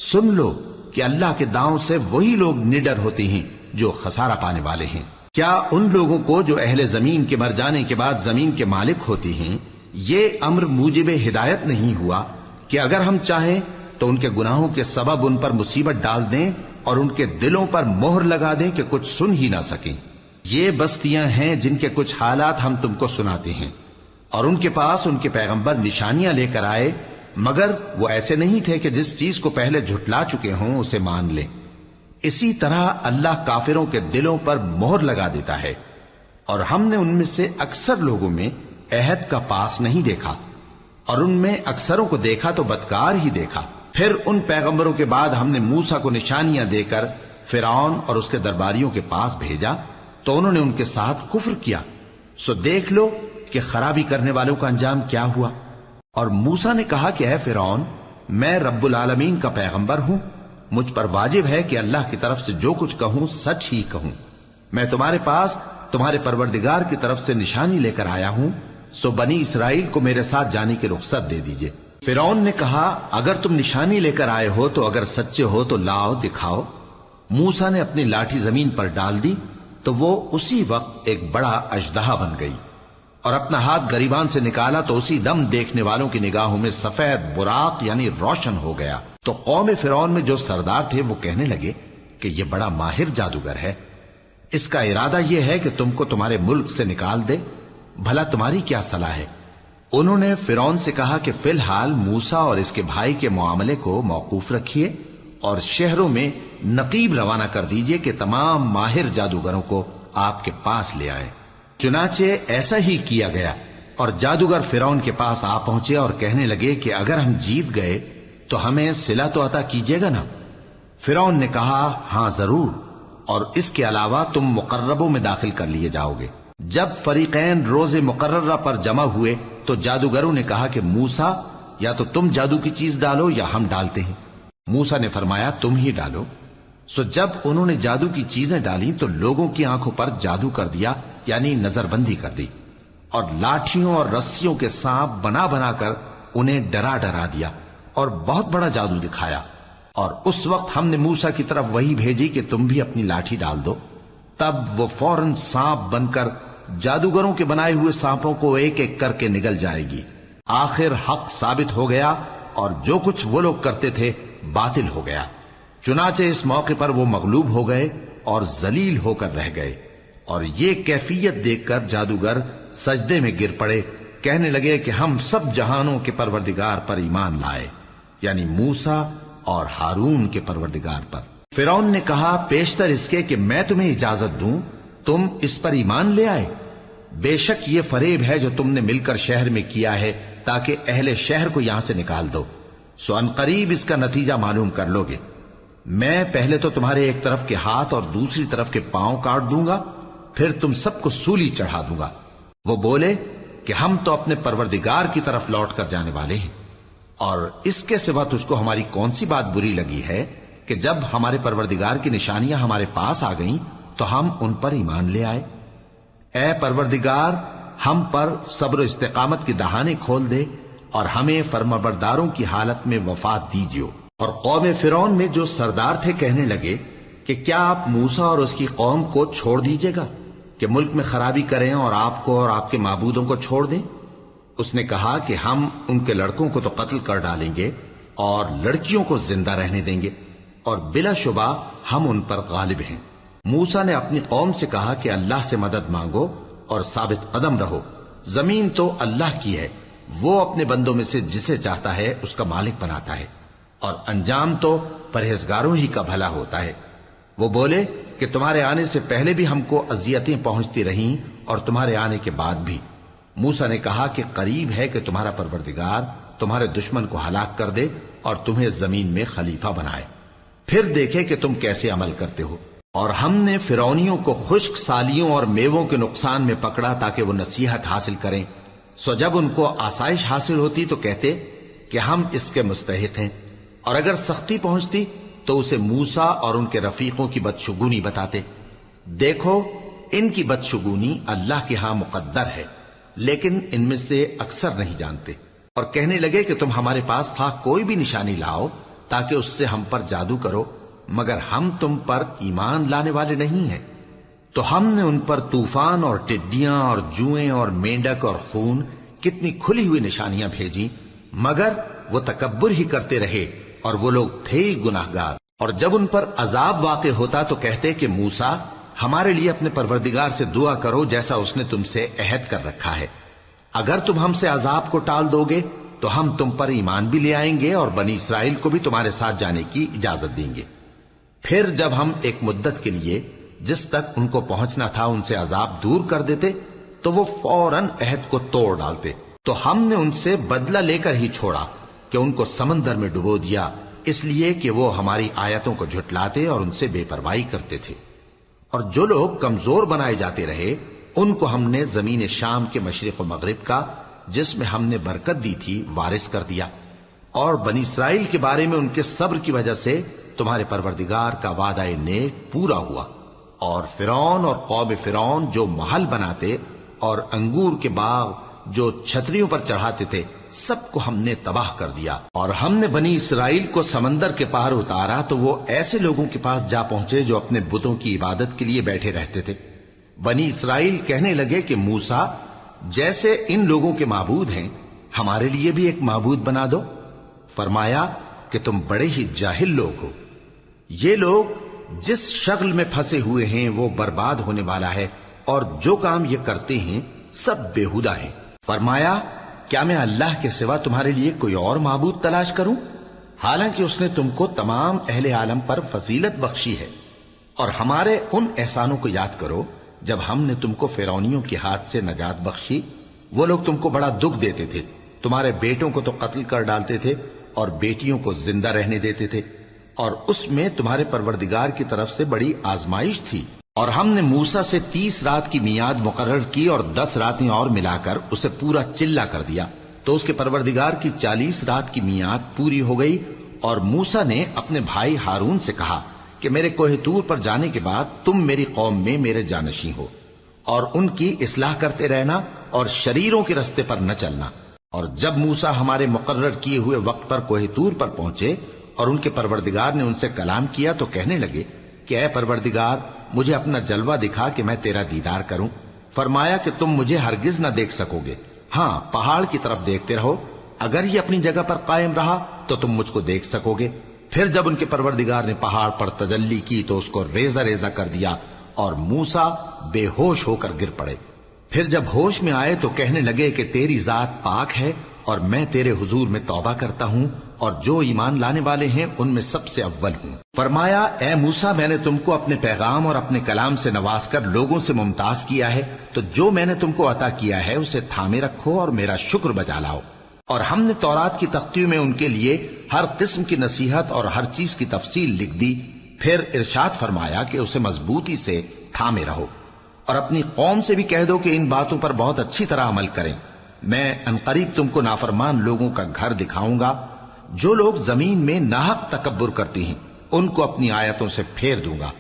سن لو کہ اللہ کے داؤں سے وہی لوگ نڈر ہوتے ہیں جو خسارہ پانے والے ہیں۔ کیا ان لوگوں کو جو اہل زمین کے مر جانے کے بعد زمین کے مالک ہوتے ہیں یہ امر موجب ہدایت نہیں ہوا کہ اگر ہم چاہیں تو ان کے گناہوں کے سبب ان پر مصیبت ڈال دیں اور ان کے دلوں پر مہر لگا دیں کہ کچھ سن ہی نہ سکیں؟ یہ بستیاں ہیں جن کے کچھ حالات ہم تم کو سناتے ہیں، اور ان کے پاس ان کے پیغمبر نشانیاں لے کر آئے، مگر وہ ایسے نہیں تھے کہ جس چیز کو پہلے جھٹلا چکے ہوں اسے مان لیں۔ اسی طرح اللہ کافروں کے دلوں پر مہر لگا دیتا ہے، اور ہم نے ان میں سے اکثر لوگوں میں عہد کا پاس نہیں دیکھا، اور ان میں اکثروں کو دیکھا تو بدکار ہی دیکھا۔ پھر ان پیغمبروں کے بعد ہم نے موسیٰ کو نشانیاں دے کر فرعون اور اس کے درباریوں کے پاس بھیجا تو انہوں نے ان کے ساتھ کفر کیا، سو دیکھ لو کہ خرابی کرنے والوں کا انجام کیا ہوا۔ اور موسیٰ نے کہا کہ اے فرعون، میں رب العالمین کا پیغمبر ہوں، مجھ پر واجب ہے کہ اللہ کی طرف سے جو کچھ کہوں سچ ہی کہوں۔ میں تمہارے پاس تمہارے پروردگار کی طرف سے نشانی لے کر آیا ہوں، سو بنی اسرائیل کو میرے ساتھ جانے کی رخصت دے دیجئے۔ فرعون نے کہا اگر تم نشانی لے کر آئے ہو تو اگر سچے ہو تو لاؤ دکھاؤ۔ موسیٰ نے اپنی لاٹھی زمین پر ڈال دی تو وہ اسی وقت ایک بڑا اژدہا بن گئی، اور اپنا ہاتھ گریبان سے نکالا تو اسی دم دیکھنے والوں کی نگاہوں میں سفید براق یعنی روشن ہو گیا۔ تو قوم فرعون میں جو سردار تھے وہ کہنے لگے کہ یہ بڑا ماہر جادوگر ہے، اس کا ارادہ یہ ہے کہ تم کو تمہارے ملک سے نکال دے، بھلا تمہاری کیا صلاح ہے؟ انہوں نے فرعون سے کہا کہ فی الحال موسیٰ اور اس کے بھائی کے معاملے کو موقوف رکھیے اور شہروں میں نقیب روانہ کر دیجئے کہ تمام ماہر جادوگروں کو آپ کے پاس لے آئیں۔ چنانچہ ایسا ہی کیا گیا، اور جادوگر فرعون کے پاس آ پہنچے اور کہنے لگے کہ اگر ہم جیت گئے تو ہمیں صلہ تو عطا کیجیے گا نا؟ فرعون نے کہا ہاں ضرور، اور اس کے علاوہ تم مقربوں میں داخل کر لیے جاؤ گے۔ جب فریقین روز مقررہ پر جمع ہوئے تو جادوگروں نے کہا کہ موسیٰ یا تو تم جادو کی چیز ڈالو یا ہم ڈالتے ہیں۔ موسیٰ نے فرمایا تم ہی ڈالو۔ سو جب انہوں نے جادو کی چیزیں ڈالی تو لوگوں کی آنکھوں پر جادو کر دیا، یعنی نظر بندی کر دی، اور لاٹھیوں اور رسیوں کے سانپ بنا بنا کر انہیں ڈرا ڈرا دیا اور بہت بڑا جادو دکھایا۔ اور اس وقت ہم نے موسیٰ کی طرف وحی بھیجی کہ تم بھی اپنی لاٹھی ڈال دو، تب وہ فوراً سانپ بن کر جادوگروں کے بنائے ہوئے سانپوں کو ایک ایک کر کے نگل جائے گی۔ آخر حق ثابت ہو گیا اور جو کچھ وہ لوگ کرتے تھے باطل ہو گیا۔ چنانچہ اس موقع پر وہ مغلوب ہو گئے اور ذلیل ہو کر رہ گئے، اور یہ کیفیت دیکھ کر جادوگر سجدے میں گر پڑے، کہنے لگے کہ ہم سب جہانوں کے پروردگار پر ایمان لائے، یعنی موسیٰ اور ہارون کے پروردگار پر۔ فرعون نے کہا پیشتر اس کے کہ میں تمہیں اجازت دوں تم اس پر ایمان لے آئے، بے شک یہ فریب ہے جو تم نے مل کر شہر میں کیا ہے تاکہ اہل شہر کو یہاں سے نکال دو، سو ان قریب اس کا نتیجہ معلوم کر لو گے۔ میں پہلے تو تمہارے ایک طرف کے ہاتھ اور دوسری طرف کے پاؤں کاٹ دوں گا، پھر تم سب کو سولی چڑھا دوں گا۔ وہ بولے کہ ہم تو اپنے پروردگار کی طرف لوٹ کر جانے والے ہیں، اور اس کے سوا تجھ کو ہماری کون سی بات بری لگی ہے کہ جب ہمارے پروردگار کی نشانیاں ہمارے پاس آ گئیں تو ہم ان پر ایمان لے آئے۔ اے پروردگار، ہم پر صبر و استقامت کی دہانے کھول دے اور ہمیں فرمانبرداروں کی حالت میں وفات دیجیو۔ اور قوم فرعون میں جو سردار تھے کہنے لگے کہ کیا آپ موسیٰ اور اس کی قوم کو چھوڑ دیجیے گا کہ ملک میں خرابی کریں اور آپ کو اور آپ کے معبودوں کو چھوڑ دیں؟ اس نے کہا کہ ہم ان کے لڑکوں کو تو قتل کر ڈالیں گے اور لڑکیوں کو زندہ رہنے دیں گے، اور بلا شبہ ہم ان پر غالب ہیں۔ موسیٰ نے اپنی قوم سے کہا کہ اللہ سے مدد مانگو اور ثابت قدم رہو، زمین تو اللہ کی ہے، وہ اپنے بندوں میں سے جسے چاہتا ہے اس کا مالک بناتا ہے، اور انجام تو پرہیزگاروں ہی کا بھلا ہوتا ہے۔ وہ بولے کہ تمہارے آنے سے پہلے بھی ہم کو اذیتیں پہنچتی رہیں اور تمہارے آنے کے بعد بھی۔ موسیٰ نے کہا کہ قریب ہے کہ تمہارا پروردگار تمہارے دشمن کو ہلاک کر دے اور تمہیں زمین میں خلیفہ بنائے، پھر دیکھے کہ تم کیسے عمل کرتے ہو۔ اور ہم نے فرعونیوں کو خشک سالیوں اور میووں کے نقصان میں پکڑا تاکہ وہ نصیحت حاصل کریں، سو جب ان کو آسائش حاصل ہوتی تو کہتے کہ ہم اس کے مستحق ہیں، اور اگر سختی پہنچتی تو اسے موسیٰ اور ان کے رفیقوں کی بدشگونی بتاتے۔ دیکھو ان کی بدشگونی اللہ کے ہاں مقدر ہے، لیکن ان میں سے اکثر نہیں جانتے۔ اور کہنے لگے کہ تم ہمارے پاس خواہ کوئی بھی نشانی لاؤ تاکہ اس سے ہم پر جادو کرو، مگر ہم تم پر ایمان لانے والے نہیں ہیں۔ تو ہم نے ان پر طوفان اور ٹڈیاں اور جوئیں اور مینڈک اور خون کتنی کھلی ہوئی نشانیاں بھیجی، مگر وہ تکبر ہی کرتے رہے اور وہ لوگ تھے ہی گناہگار۔ اور جب ان پر عذاب واقع ہوتا تو کہتے کہ موسیٰ ہمارے لیے اپنے پروردگار سے دعا کرو جیسا اس نے تم سے عہد کر رکھا ہے، اگر تم ہم سے عذاب کو ٹال دو گے تو ہم تم پر ایمان بھی لے آئیں گے اور بنی اسرائیل کو بھی تمہارے ساتھ جانے کی اجازت دیں گے۔ پھر جب ہم ایک مدت کے لیے جس تک ان کو پہنچنا تھا ان سے عذاب دور کر دیتے تو وہ فوراً عہد کو توڑ ڈالتے، تو ہم نے ان سے بدلہ لے کر ہی چھوڑا کہ ان کو سمندر میں ڈبو دیا، اس لیے کہ وہ ہماری آیتوں کو جھٹلاتے اور ان سے بے پرواہی کرتے تھے۔ اور جو لوگ کمزور بنائے جاتے رہے ان کو ہم نے زمین شام کے مشرق و مغرب کا جس میں ہم نے برکت دی تھی وارث کر دیا۔ اور بنی اسرائیل کے بارے میں ان کے صبر کی وجہ سے تمہارے پروردگار کا وعدہ نیک پورا ہوا۔ اور فرعون اور قوم فرعون جو محل بناتے اور انگور کے باغ جو چھتریوں پر چڑھاتے تھے سب کو ہم نے تباہ کر دیا۔ اور ہم نے بنی اسرائیل کو سمندر کے پار اتارا تو وہ ایسے لوگوں کے پاس جا پہنچے جو اپنے بتوں کی عبادت کے لیے بیٹھے رہتے تھے۔ بنی اسرائیل کہنے لگے کہ موسیٰ جیسے ان لوگوں کے معبود ہیں ہمارے لیے بھی ایک معبود بنا دو۔ فرمایا کہ تم بڑے ہی جاہل لوگ ہو، یہ لوگ جس شغل میں پھنسے ہوئے ہیں وہ برباد ہونے والا ہے، اور جو کام یہ کرتے ہیں سب بےہودہ ہیں۔ فرمایا کیا میں اللہ کے سوا تمہارے لیے کوئی اور معبود تلاش کروں، حالانکہ اس نے تم کو تمام اہل عالم پر فضیلت بخشی ہے۔ اور ہمارے ان احسانوں کو یاد کرو جب ہم نے تم کو فرعونیوں کے ہاتھ سے نجات بخشی، وہ لوگ تم کو بڑا دکھ دیتے تھے، تمہارے بیٹوں کو تو قتل کر ڈالتے تھے اور بیٹیوں کو زندہ رہنے دیتے تھے، اور اس میں تمہارے پروردگار کی طرف سے بڑی آزمائش تھی۔ اور ہم نے موسیٰ سے 30 رات کی میعاد مقرر کی اور 10 راتیں اور ملا کر اسے پورا چلہ کر دیا، تو اس کے پروردگار کی 40 رات کی میعاد پوری ہو گئی، اور موسیٰ نے اپنے بھائی ہارون سے کہا کہ میرے کوہ طور پر جانے کے بعد تم میری قوم میں میرے جانشین ہو، اور ان کی اصلاح کرتے رہنا اور شریروں کے رستے پر نہ چلنا۔ اور جب موسیٰ ہمارے مقرر کیے ہوئے وقت پر کوہ طور پر پہنچے اور ان کے پروردگار نے ان سے کلام کیا تو کہنے لگے کہ اے پروردگار، مجھے اپنا جلوہ دکھا کہ میں تیرا دیدار کروں۔ فرمایا کہ تم مجھے ہرگز نہ دیکھ سکو گے، ہاں پہاڑ کی طرف دیکھتے رہو، اگر یہ اپنی جگہ پر قائم رہا تو تم مجھ کو دیکھ سکو گے۔ پھر جب ان کے پروردگار نے پہاڑ پر تجلی کی تو اس کو ریزہ ریزہ کر دیا اور موسیٰ بے ہوش ہو کر گر پڑے۔ پھر جب ہوش میں آئے تو کہنے لگے کہ تیری ذات پاک ہے اور میں تیرے حضور میں توبہ کرتا ہوں، اور جو ایمان لانے والے ہیں ان میں سب سے اول ہوں۔ فرمایا اے موسیٰ، میں نے تم کو اپنے پیغام اور اپنے کلام سے نواز کر لوگوں سے ممتاز کیا ہے، تو جو میں نے تم کو عطا کیا ہے اسے تھامے رکھو اور میرا شکر بجا لاؤ۔ اور ہم نے تورات کی تختیوں میں ان کے لیے ہر قسم کی نصیحت اور ہر چیز کی تفصیل لکھ دی۔ پھر ارشاد فرمایا کہ اسے مضبوطی سے تھامے رہو، اور اپنی قوم سے بھی کہہ دو کہ ان باتوں پر بہت اچھی طرح عمل کریں۔ میں انقریب تم کو نافرمان لوگوں کا گھر دکھاؤں گا، جو لوگ زمین میں ناحق تکبر کرتی ہیں ان کو اپنی آیتوں سے پھیر دوں گا۔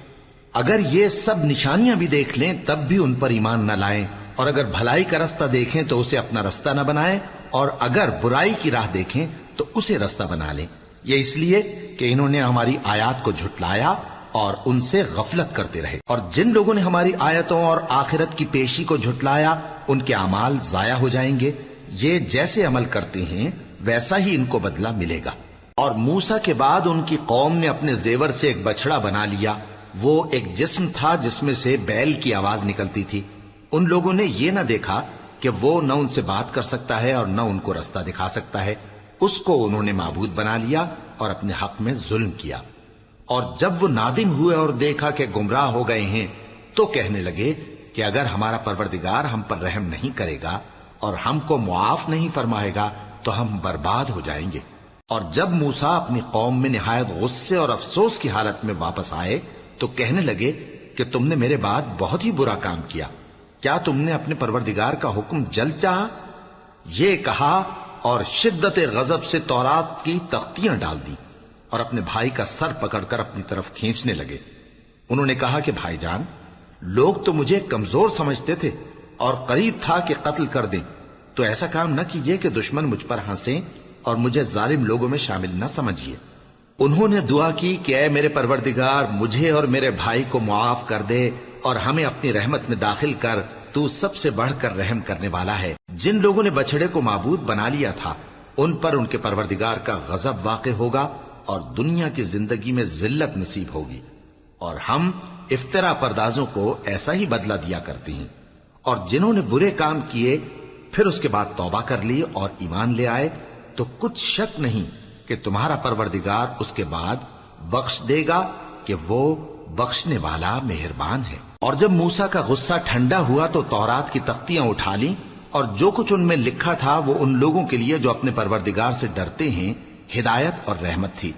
اگر یہ سب نشانیاں بھی دیکھ لیں تب بھی ان پر ایمان نہ لائیں، اور اگر بھلائی کا رستہ دیکھیں تو اسے اپنا رستہ نہ بنائیں، اور اگر برائی کی راہ دیکھیں تو اسے رستہ بنا لیں۔ یہ اس لیے کہ انہوں نے ہماری آیات کو جھٹلایا اور ان سے غفلت کرتے رہے، اور جن لوگوں نے ہماری آیتوں اور آخرت کی پیشی کو جھٹلایا ان کے اعمال ضائع ہو جائیں گے۔ یہ جیسے عمل کرتے ہیں ویسا ہی ان کو بدلہ ملے گا۔ اور موسیٰ کے بعد ان کی قوم نے اپنے زیور سے ایک بچڑا بنا لیا، وہ ایک جسم تھا جس میں سے بیل کی آواز نکلتی تھی۔ ان لوگوں نے یہ نہ دیکھا کہ وہ نہ ان سے بات کر سکتا ہے اور نہ ان کو رستہ دکھا سکتا ہے، اس کو انہوں نے معبود بنا لیا اور اپنے حق میں ظلم کیا۔ اور جب وہ نادم ہوئے اور دیکھا کہ گمراہ ہو گئے ہیں تو کہنے لگے کہ اگر ہمارا پروردگار ہم پر رحم نہیں کرے گا اور ہم کو معاف نہیں فرمائے گا تو ہم برباد ہو جائیں گے۔ اور جب موسیٰ اپنی قوم میں نہایت غصے اور افسوس کی حالت میں واپس آئے تو کہنے لگے کہ تم نے میرے بعد بہت ہی برا کام کیا، کیا تم نے اپنے پروردگار کا حکم جلد چاہا؟ یہ کہا اور شدت غضب سے تورات کی تختیاں ڈال دی اور اپنے بھائی کا سر پکڑ کر اپنی طرف کھینچنے لگے۔ انہوں نے کہا کہ بھائی جان، لوگ تو مجھے کمزور سمجھتے تھے اور قریب تھا کہ قتل کر دیں، تو ایسا کام نہ کیجیے کہ دشمن مجھ پر ہنسیں اور مجھے ظالم لوگوں میں شامل نہ سمجھیے۔ انہوں نے دعا کی کہ اے میرے پروردگار، مجھے اور میرے بھائی کو معاف کر دے اور ہمیں اپنی رحمت میں داخل کر، تو سب سے بڑھ کر رحم کرنے والا ہے۔ جن لوگوں نے بچڑے کو معبود بنا لیا تھا ان پر ان کے پروردگار کا غضب واقع ہوگا اور دنیا کی زندگی میں ذلت نصیب ہوگی، اور ہم افترا پردازوں کو ایسا ہی بدلہ دیا کرتے ہیں۔ اور جنہوں نے برے کام کیے پھر اس کے بعد توبہ کر لی اور ایمان لے آئے تو کچھ شک نہیں کہ تمہارا پروردگار اس کے بعد بخش دے گا کہ وہ بخشنے والا مہربان ہے۔ اور جب موسیٰ کا غصہ ٹھنڈا ہوا تو تورات کی تختیاں اٹھا لیں، اور جو کچھ ان میں لکھا تھا وہ ان لوگوں کے لیے جو اپنے پروردگار سے ڈرتے ہیں ہدایت اور رحمت تھی۔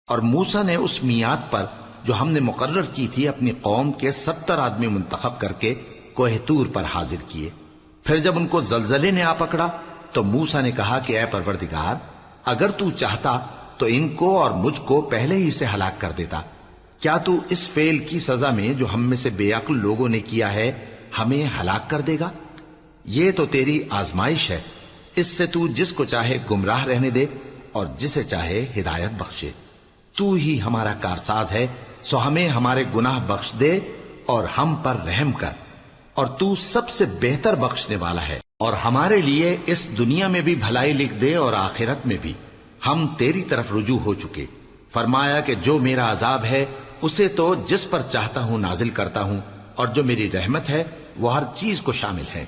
اور موسیٰ نے اس میعاد پر جو ہم نے مقرر کی تھی اپنی قوم کے 70 آدمی منتخب کر کے کوہ طور پر حاضر کیے۔ پھر جب ان کو زلزلے نے آ پکڑا تو موسیٰ نے کہا کہ اے پروردگار، اگر تو چاہتا تو ان کو اور مجھ کو پہلے ہی سے ہلاک کر دیتا۔ کیا تو اس فعل کی سزا میں جو ہم میں سے بے عقل لوگوں نے کیا ہے ہمیں ہلاک کر دے گا؟ یہ تو تیری آزمائش ہے، اس سے تو جس کو چاہے گمراہ رہنے دے اور جسے چاہے ہدایت بخشے۔ تو ہی ہمارا کارساز ہے، سو ہمیں ہمارے گناہ بخش دے اور ہم پر رحم کر، اور تو سب سے بہتر بخشنے والا ہے۔ اور ہمارے لیے اس دنیا میں بھی بھلائی لکھ دے اور آخرت میں بھی، ہم تیری طرف رجوع ہو چکے۔ فرمایا کہ جو میرا عذاب ہے اسے تو جس پر چاہتا ہوں نازل کرتا ہوں، اور جو میری رحمت ہے وہ ہر چیز کو شامل ہے۔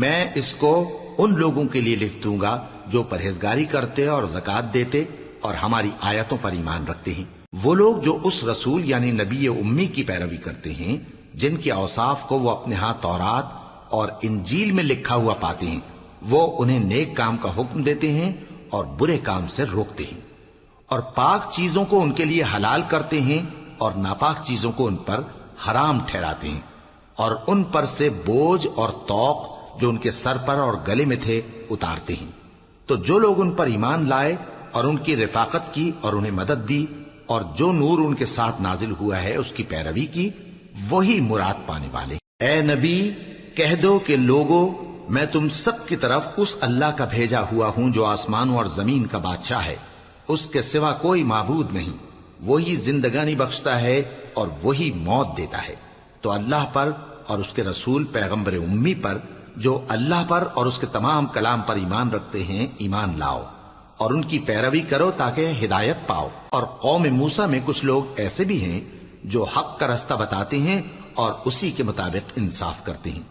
میں اس کو ان لوگوں کے لیے لکھ دوں گا جو پرہیزگاری کرتے اور زکوٰۃ دیتے اور ہماری آیتوں پر ایمان رکھتے ہیں۔ وہ لوگ جو اس رسول یعنی نبی امی کی پیروی کرتے ہیں جن کے اوصاف کو وہ اپنے ہاں تورات اور انجیل میں لکھا ہوا پاتے ہیں، وہ انہیں نیک کام کا حکم دیتے ہیں اور برے کام سے روکتے ہیں، اور پاک چیزوں کو ان کے لیے حلال کرتے ہیں اور ناپاک چیزوں کو ان پر حرام ٹھہراتے ہیں، اور ان پر سے بوجھ اور طوق جو ان کے سر پر اور گلے میں تھے اتارتے ہیں۔ تو جو لوگ ان پر ایمان لائے اور ان کی رفاقت کی اور انہیں مدد دی اور جو نور ان کے ساتھ نازل ہوا ہے اس کی پیروی کی، وہی مراد پانے والے۔ اے نبی کہہ دو کہ لوگو، میں تم سب کی طرف اس اللہ کا بھیجا ہوا ہوں جو آسمانوں اور زمین کا بادشاہ ہے، اس کے سوا کوئی معبود نہیں، وہی زندگانی بخشتا ہے اور وہی موت دیتا ہے۔ تو اللہ پر اور اس کے رسول پیغمبر امی پر جو اللہ پر اور اس کے تمام کلام پر ایمان رکھتے ہیں ایمان لاؤ اور ان کی پیروی کرو تاکہ ہدایت پاؤ۔ اور قوم موسیٰ میں کچھ لوگ ایسے بھی ہیں جو حق کا رستہ بتاتے ہیں اور اسی کے مطابق انصاف کرتے ہیں،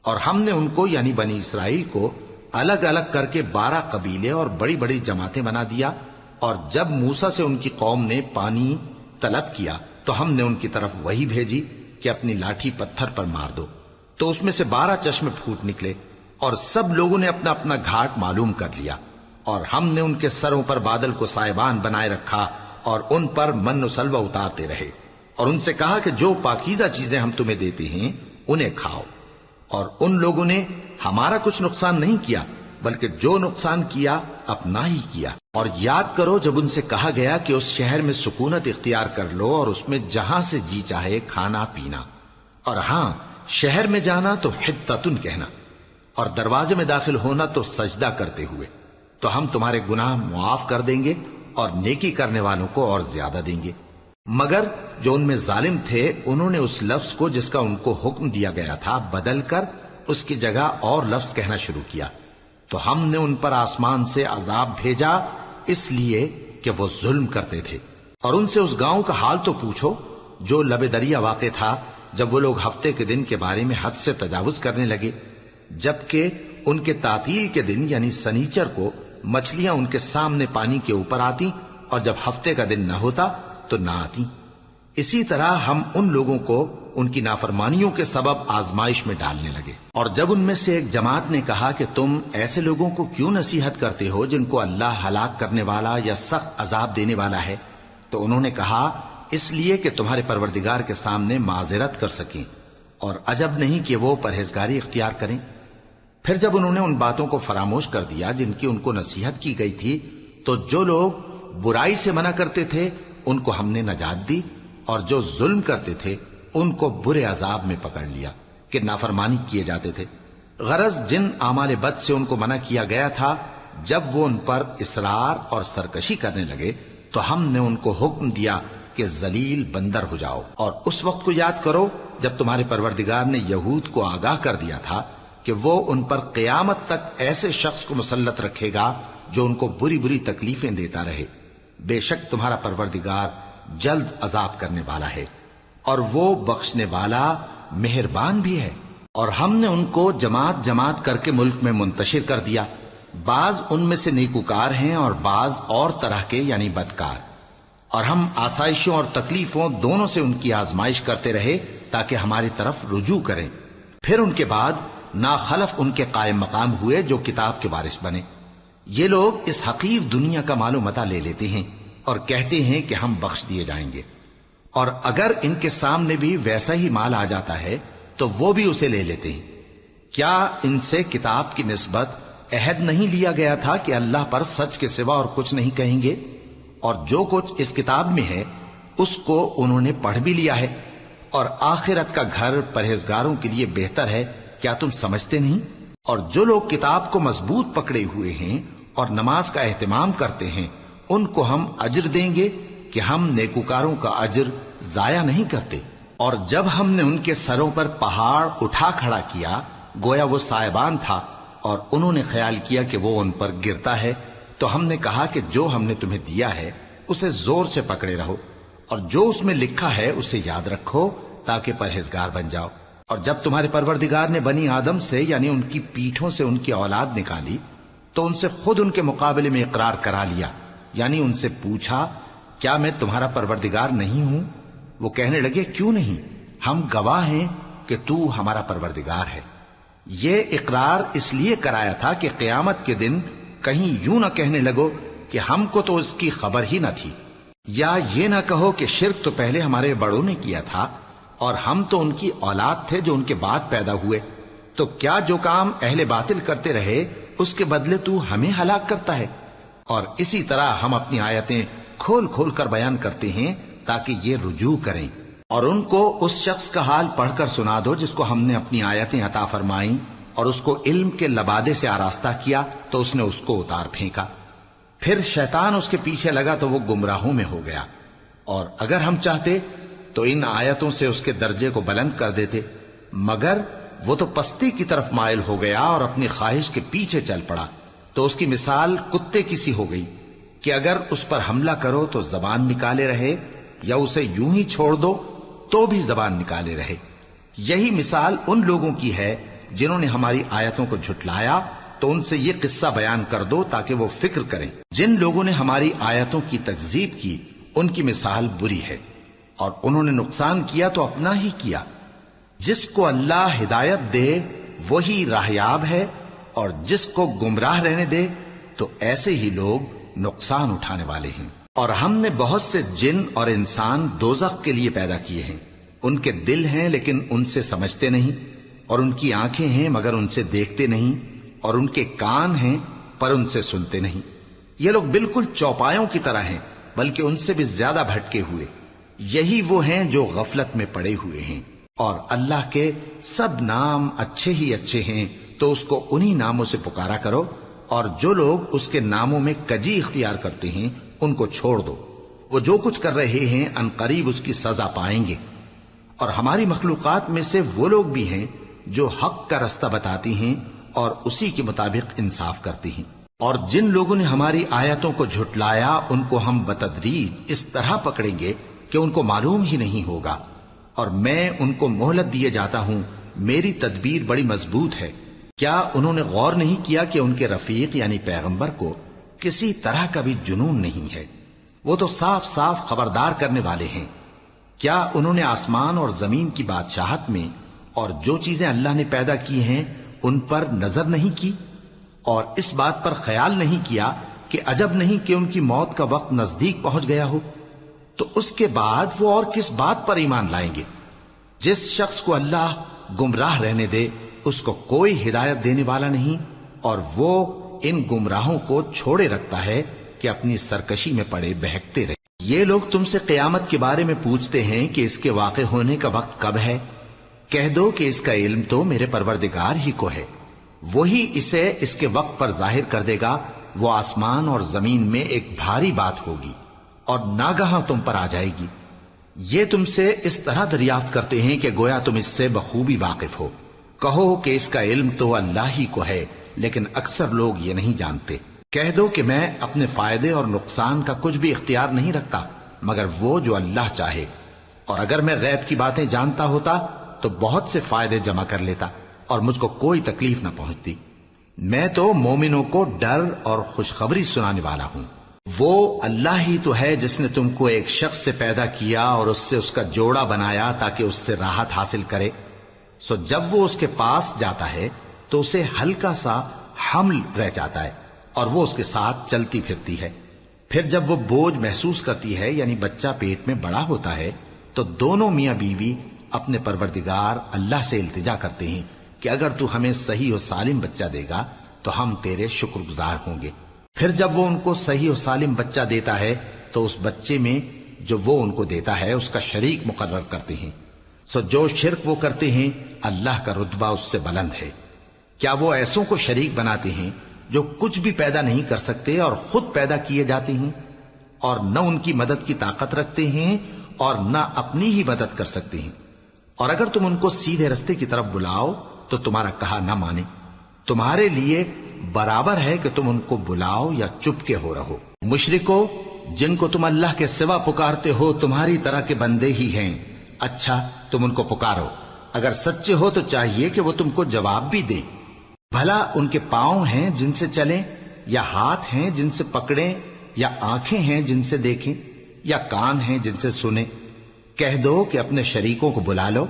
اور ہم نے ان کو یعنی بنی اسرائیل کو الگ الگ کر کے 12 قبیلے اور بڑی بڑی جماعتیں بنا دیا، اور جب موسیٰ سے ان کی قوم نے پانی طلب کیا تو ہم نے ان کی طرف وہی بھیجی کہ اپنی لاٹھی پتھر پر مار دو، تو اس میں سے 12 چشمے پھوٹ نکلے، اور سب لوگوں نے اپنا اپنا گھاٹ معلوم کر لیا، اور ہم نے ان کے سروں پر بادل کو سائبان بنائے رکھا اور ان پر من و سلوہ اتارتے رہے، اور ان سے کہا کہ جو پاکیزہ چیزیں ہم تمہیں دیتے ہیں انہیں کھاؤ، اور ان لوگوں نے ہمارا کچھ نقصان نہیں کیا بلکہ جو نقصان کیا اپنا ہی کیا۔ اور یاد کرو جب ان سے کہا گیا کہ اس شہر میں سکونت اختیار کر لو اور اس میں جہاں سے جی چاہے کھانا پینا، اور ہاں شہر میں جانا تو حتتن کہنا، اور دروازے میں داخل ہونا تو سجدہ کرتے ہوئے، تو ہم تمہارے گناہ معاف کر دیں گے اور نیکی کرنے والوں کو اور زیادہ دیں گے۔ مگر جو ان میں ظالم تھے انہوں نے اس لفظ کو جس کا ان کو حکم دیا گیا تھا بدل کر اس کی جگہ اور لفظ کہنا شروع کیا، تو ہم نے ان پر آسمان سے عذاب بھیجا اس لیے کہ وہ ظلم کرتے تھے۔ اور ان سے اس گاؤں کا حال تو پوچھو جو لب دریا واقع تھا، جب وہ لوگ ہفتے کے دن کے بارے میں حد سے تجاوز کرنے لگے، جبکہ ان کے تعطیل کے دن یعنی سنیچر کو مچھلیاں ان کے سامنے پانی کے اوپر آتی اور جب ہفتے کا دن نہ ہوتا تو نہ آتی۔ اسی طرح ہم ان لوگوں کو ان کی نافرمانیوں کے سبب آزمائش میں ڈالنے لگے۔ اور جب ان میں سے ایک جماعت نے کہا کہ تم ایسے لوگوں کو کیوں نصیحت کرتے ہو جن کو اللہ ہلاک کرنے والا یا سخت عذاب دینے والا ہے، تو انہوں نے کہا اس لیے کہ تمہارے پروردگار کے سامنے معذرت کر سکیں، اور عجب نہیں کہ وہ پرہیزگاری اختیار کریں۔ پھر جب انہوں نے ان باتوں کو فراموش کر دیا جن کی ان کو نصیحت کی گئی تھی، تو جو لوگ برائی سے منع کرتے تھے ان کو ہم نے نجات دی، اور جو ظلم کرتے تھے ان کو برے عذاب میں پکڑ لیا کہ نافرمانی کیے جاتے تھے۔ غرض جن اعمال بد سے ان کو منع کیا گیا تھا، جب وہ ان پر اصرار اور سرکشی کرنے لگے تو ہم نے ان کو حکم دیا کہ ذلیل بندر ہو جاؤ۔ اور اس وقت کو یاد کرو جب تمہارے پروردگار نے یہود کو آگاہ کر دیا تھا کہ وہ ان پر قیامت تک ایسے شخص کو مسلط رکھے گا جو ان کو بری بری تکلیفیں دیتا رہے۔ بے شک تمہارا پروردگار جلد عذاب کرنے والا ہے اور وہ بخشنے والا مہربان بھی ہے۔ اور ہم نے ان کو جماعت جماعت کر کے ملک میں منتشر کر دیا، بعض ان میں سے نیکوکار ہیں اور بعض اور طرح کے یعنی بدکار، اور ہم آسائشوں اور تکلیفوں دونوں سے ان کی آزمائش کرتے رہے تاکہ ہماری طرف رجوع کریں۔ پھر ان کے بعد ناخلف ان کے قائم مقام ہوئے جو کتاب کے وارث بنے۔ یہ لوگ اس حقیر دنیا کا مال و متاع لے لیتے ہیں اور کہتے ہیں کہ ہم بخش دیے جائیں گے، اور اگر ان کے سامنے بھی ویسا ہی مال آ جاتا ہے تو وہ بھی اسے لے لیتے ہیں۔ کیا ان سے کتاب کی نسبت عہد نہیں لیا گیا تھا کہ اللہ پر سچ کے سوا اور کچھ نہیں کہیں گے؟ اور جو کچھ اس کتاب میں ہے اس کو انہوں نے پڑھ بھی لیا ہے، اور آخرت کا گھر پرہیزگاروں کے لیے بہتر ہے، کیا تم سمجھتے نہیں؟ اور جو لوگ کتاب کو مضبوط پکڑے ہوئے ہیں اور نماز کا اہتمام کرتے ہیں ان کو ہم اجر دیں گے کہ ہم نیکوکاروں کا اجر ضائع نہیں کرتے۔ اور جب ہم نے ان کے سروں پر پہاڑ اٹھا کھڑا کیا گویا وہ سائبان تھا، اور انہوں نے خیال کیا کہ وہ ان پر گرتا ہے، تو ہم نے کہا کہ جو ہم نے تمہیں دیا ہے اسے زور سے پکڑے رہو، اور جو اس میں لکھا ہے اسے یاد رکھو تاکہ پرہیزگار بن جاؤ۔ اور جب تمہارے پروردگار نے بنی آدم سے یعنی ان کی پیٹھوں سے ان کی اولاد نکالی تو ان سے خود ان کے مقابلے میں اقرار کرا لیا، یعنی ان سے پوچھا کیا میں تمہارا پروردگار نہیں ہوں؟ وہ کہنے لگے کیوں نہیں، ہم گواہ ہیں کہ تو ہمارا پروردگار ہے۔ یہ اقرار اس لیے کرایا تھا کہ قیامت کے دن کہیں یوں نہ کہنے لگو کہ ہم کو تو اس کی خبر ہی نہ تھی، یا یہ نہ کہو کہ شرک تو پہلے ہمارے بڑوں نے کیا تھا اور ہم تو ان کی اولاد تھے جو ان کے بعد پیدا ہوئے۔ تو کیا جو کام اہل باطل کرتے رہے اس کے بدلے تو ہمیں ہلاک کرتا ہے؟ اور اسی طرح ہم اپنی آیتیں کھول کھول کر بیان کرتے ہیں تاکہ یہ رجوع کریں۔ اور ان کو اس شخص کا حال پڑھ کر سنا دو جس کو ہم نے اپنی آیتیں عطا فرمائیں اور اس کو علم کے لبادے سے آراستہ کیا تو اس نے اس کو اتار پھینکا، پھر شیطان اس کے پیچھے لگا تو وہ گمراہوں میں ہو گیا۔ اور اگر ہم چاہتے تو ان آیتوں سے اس کے درجے کو بلند کر دیتے، مگر وہ تو پستی کی طرف مائل ہو گیا اور اپنی خواہش کے پیچھے چل پڑا، تو اس کی مثال کتے کی سی ہو گئی کہ اگر اس پر حملہ کرو تو زبان نکالے رہے، یا اسے یوں ہی چھوڑ دو تو بھی زبان نکالے رہے۔ یہی مثال ان لوگوں کی ہے جنہوں نے ہماری آیتوں کو جھٹلایا، تو ان سے یہ قصہ بیان کر دو تاکہ وہ فکر کریں۔ جن لوگوں نے ہماری آیتوں کی تکذیب کی ان کی مثال بری ہے، اور انہوں نے نقصان کیا تو اپنا ہی کیا۔ جس کو اللہ ہدایت دے وہی راہیاب ہے، اور جس کو گمراہ رہنے دے تو ایسے ہی لوگ نقصان اٹھانے والے ہیں۔ اور ہم نے بہت سے جن اور انسان دوزخ کے لیے پیدا کیے ہیں، ان کے دل ہیں لیکن ان سے سمجھتے نہیں، اور ان کی آنکھیں ہیں مگر ان سے دیکھتے نہیں، اور ان کے کان ہیں پر ان سے سنتے نہیں۔ یہ لوگ بالکل چوپایوں کی طرح ہیں، بلکہ ان سے بھی زیادہ بھٹکے ہوئے۔ یہی وہ ہیں جو غفلت میں پڑے ہوئے ہیں۔ اور اللہ کے سب نام اچھے ہی اچھے ہیں، تو اس کو انہی ناموں سے پکارا کرو، اور جو لوگ اس کے ناموں میں کجی اختیار کرتے ہیں ان کو چھوڑ دو۔ وہ جو کچھ کر رہے ہیں ان قریب اس کی سزا پائیں گے۔ اور ہماری مخلوقات میں سے وہ لوگ بھی ہیں جو حق کا رستہ بتاتی ہیں اور اسی کے مطابق انصاف کرتی ہیں۔ اور جن لوگوں نے ہماری آیتوں کو جھٹلایا ان کو ہم بتدریج اس طرح پکڑیں گے کہ ان کو معلوم ہی نہیں ہوگا، اور میں ان کو مہلت دیے جاتا ہوں، میری تدبیر بڑی مضبوط ہے۔ کیا انہوں نے غور نہیں کیا کہ ان کے رفیق یعنی پیغمبر کو کسی طرح کا بھی جنون نہیں ہے؟ وہ تو صاف صاف خبردار کرنے والے ہیں۔ کیا انہوں نے آسمان اور زمین کی بادشاہت میں اور جو چیزیں اللہ نے پیدا کی ہیں ان پر نظر نہیں کی، اور اس بات پر خیال نہیں کیا کہ عجب نہیں کہ ان کی موت کا وقت نزدیک پہنچ گیا ہو؟ تو اس کے بعد وہ اور کس بات پر ایمان لائیں گے؟ جس شخص کو اللہ گمراہ رہنے دے اس کو کوئی ہدایت دینے والا نہیں، اور وہ ان گمراہوں کو چھوڑے رکھتا ہے کہ اپنی سرکشی میں پڑے بہکتے رہے۔ یہ لوگ تم سے قیامت کے بارے میں پوچھتے ہیں کہ اس کے واقع ہونے کا وقت کب ہے؟ کہہ دو کہ اس کا علم تو میرے پروردگار ہی کو ہے، وہی اسے اس کے وقت پر ظاہر کر دے گا۔ وہ آسمان اور زمین میں ایک بھاری بات ہوگی اور ناگہاں تم پر آ جائے گی۔ یہ تم سے اس طرح دریافت کرتے ہیں کہ گویا تم اس سے بخوبی واقف ہو۔ کہو کہ اس کا علم تو اللہ ہی کو ہے، لیکن اکثر لوگ یہ نہیں جانتے۔ کہہ دو کہ میں اپنے فائدے اور نقصان کا کچھ بھی اختیار نہیں رکھتا مگر وہ جو اللہ چاہے، اور اگر میں غیب کی باتیں جانتا ہوتا تو بہت سے فائدے جمع کر لیتا اور مجھ کو کوئی تکلیف نہ پہنچتی۔ میں تو مومنوں کو ڈر اور خوشخبری سنانے والا ہوں۔ وہ اللہ ہی تو ہے جس نے تم کو ایک شخص سے پیدا کیا اور اس سے اس کا جوڑا بنایا تاکہ اس سے راحت حاصل کرے۔ سو جب وہ اس کے پاس جاتا ہے تو اسے ہلکا سا حمل رہ جاتا ہے اور وہ اس کے ساتھ چلتی پھرتی ہے۔ پھر جب وہ بوجھ محسوس کرتی ہے یعنی بچہ پیٹ میں بڑا ہوتا ہے تو دونوں میاں بیوی اپنے پروردگار اللہ سے التجا کرتے ہیں کہ اگر تو ہمیں صحیح و سالم بچہ دے گا تو ہم تیرے شکر گزار ہوں گے۔ پھر جب وہ ان کو صحیح و سالم بچہ دیتا ہے تو اس بچے میں جو وہ ان کو دیتا ہے اس کا شریک مقرر کرتے ہیں۔ سو جو شرک وہ کرتے ہیں اللہ کا رتبہ اس سے بلند ہے۔ کیا وہ ایسوں کو شریک بناتے ہیں جو کچھ بھی پیدا نہیں کر سکتے اور خود پیدا کیے جاتے ہیں، اور نہ ان کی مدد کی طاقت رکھتے ہیں اور نہ اپنی ہی مدد کر سکتے ہیں؟ اور اگر تم ان کو سیدھے رستے کی طرف بلاؤ تو تمہارا کہا نہ مانے، تمہارے لیے برابر ہے کہ تم ان کو بلاؤ یا چپ کے ہو رہو۔ مشرکو، جن کو تم اللہ کے سوا پکارتے ہو تمہاری طرح کے بندے ہی ہیں، اچھا تم ان کو پکارو، اگر سچے ہو تو چاہیے کہ وہ تم کو جواب بھی دیں۔ بھلا ان کے پاؤں ہیں جن سے چلیں، یا ہاتھ ہیں جن سے پکڑیں، یا آنکھیں ہیں جن سے دیکھیں، یا کان ہیں جن سے سنیں؟ کہہ دو کہ اپنے شریکوں کو بلا لو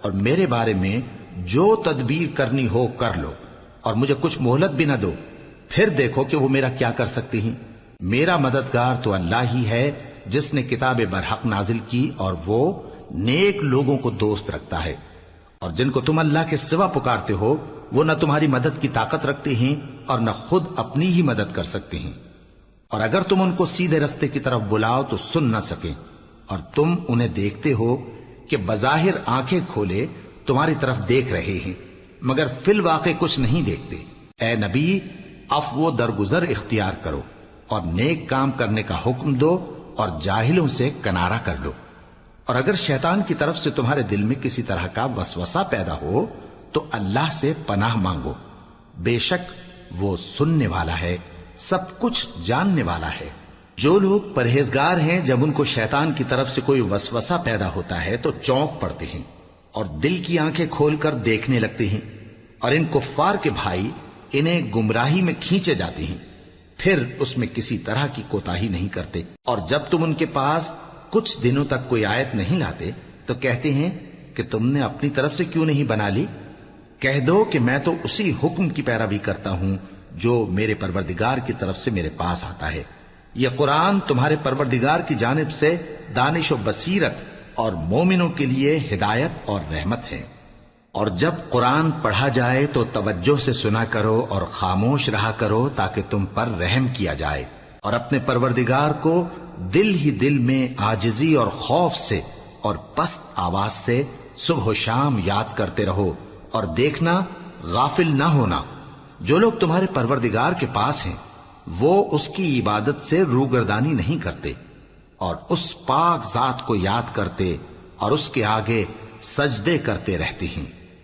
اور میرے بارے میں جو تدبیر کرنی ہو کر لو، اور مجھے کچھ مہلت بھی نہ دو، پھر دیکھو کہ وہ میرا کیا کر سکتی ہیں۔ میرا مددگار تو اللہ ہی ہے جس نے کتاب برحق نازل کی، اور وہ نیک لوگوں کو دوست رکھتا ہے۔ اور جن کو تم اللہ کے سوا پکارتے ہو وہ نہ تمہاری مدد کی طاقت رکھتے ہیں اور نہ خود اپنی ہی مدد کر سکتے ہیں، اور اگر تم ان کو سیدھے رستے کی طرف بلاؤ تو سن نہ سکیں، اور تم انہیں دیکھتے ہو کہ بظاہر آنکھیں کھولے تمہاری طرف دیکھ رہے ہیں مگر فی الواقع کچھ نہیں دیکھتے۔ اے نبی، عفو و درگزر اختیار کرو اور نیک کام کرنے کا حکم دو اور جاہلوں سے کنارہ کر لو، اور اگر شیطان کی طرف سے تمہارے دل میں کسی طرح کا وسوسہ پیدا ہو تو اللہ سے پناہ مانگو، بے شک وہ سننے والا ہے، سب کچھ جاننے والا ہے۔ جو لوگ پرہیزگار ہیں جب ان کو شیطان کی طرف سے کوئی وسوسہ پیدا ہوتا ہے تو چونک پڑتے ہیں اور دل کی آنکھیں کھول کر دیکھنے لگتے ہیں، اور ان کفار کے بھائی انہیں گمراہی میں کھینچے جاتے ہیں، پھر اس میں کسی طرح کی کوتاہی نہیں کرتے، اور جب تم ان کے پاس کچھ دنوں تک کوئی آیت نہیں لاتے تو کہتے ہیں کہ تم نے اپنی طرف سے کیوں نہیں بنا لی؟ کہہ دو کہ میں تو اسی حکم کی پیروی کرتا ہوں جو میرے پروردگار کی طرف سے میرے پاس آتا ہے۔ یہ قرآن تمہارے پروردگار کی جانب سے دانش و بصیرت اور مومنوں کے لیے ہدایت اور رحمت ہے۔ اور جب قرآن پڑھا جائے تو توجہ سے سنا کرو اور خاموش رہا کرو تاکہ تم پر رحم کیا جائے، اور اپنے پروردگار کو دل ہی دل میں عاجزی اور خوف سے اور پست آواز سے صبح و شام یاد کرتے رہو، اور دیکھنا غافل نہ ہونا، جو لوگ تمہارے پروردگار کے پاس ہیں وہ اس کی عبادت سے روگردانی نہیں کرتے اور اس پاک ذات کو یاد کرتے اور اس کے آگے سجدے کرتے رہتے ہیں۔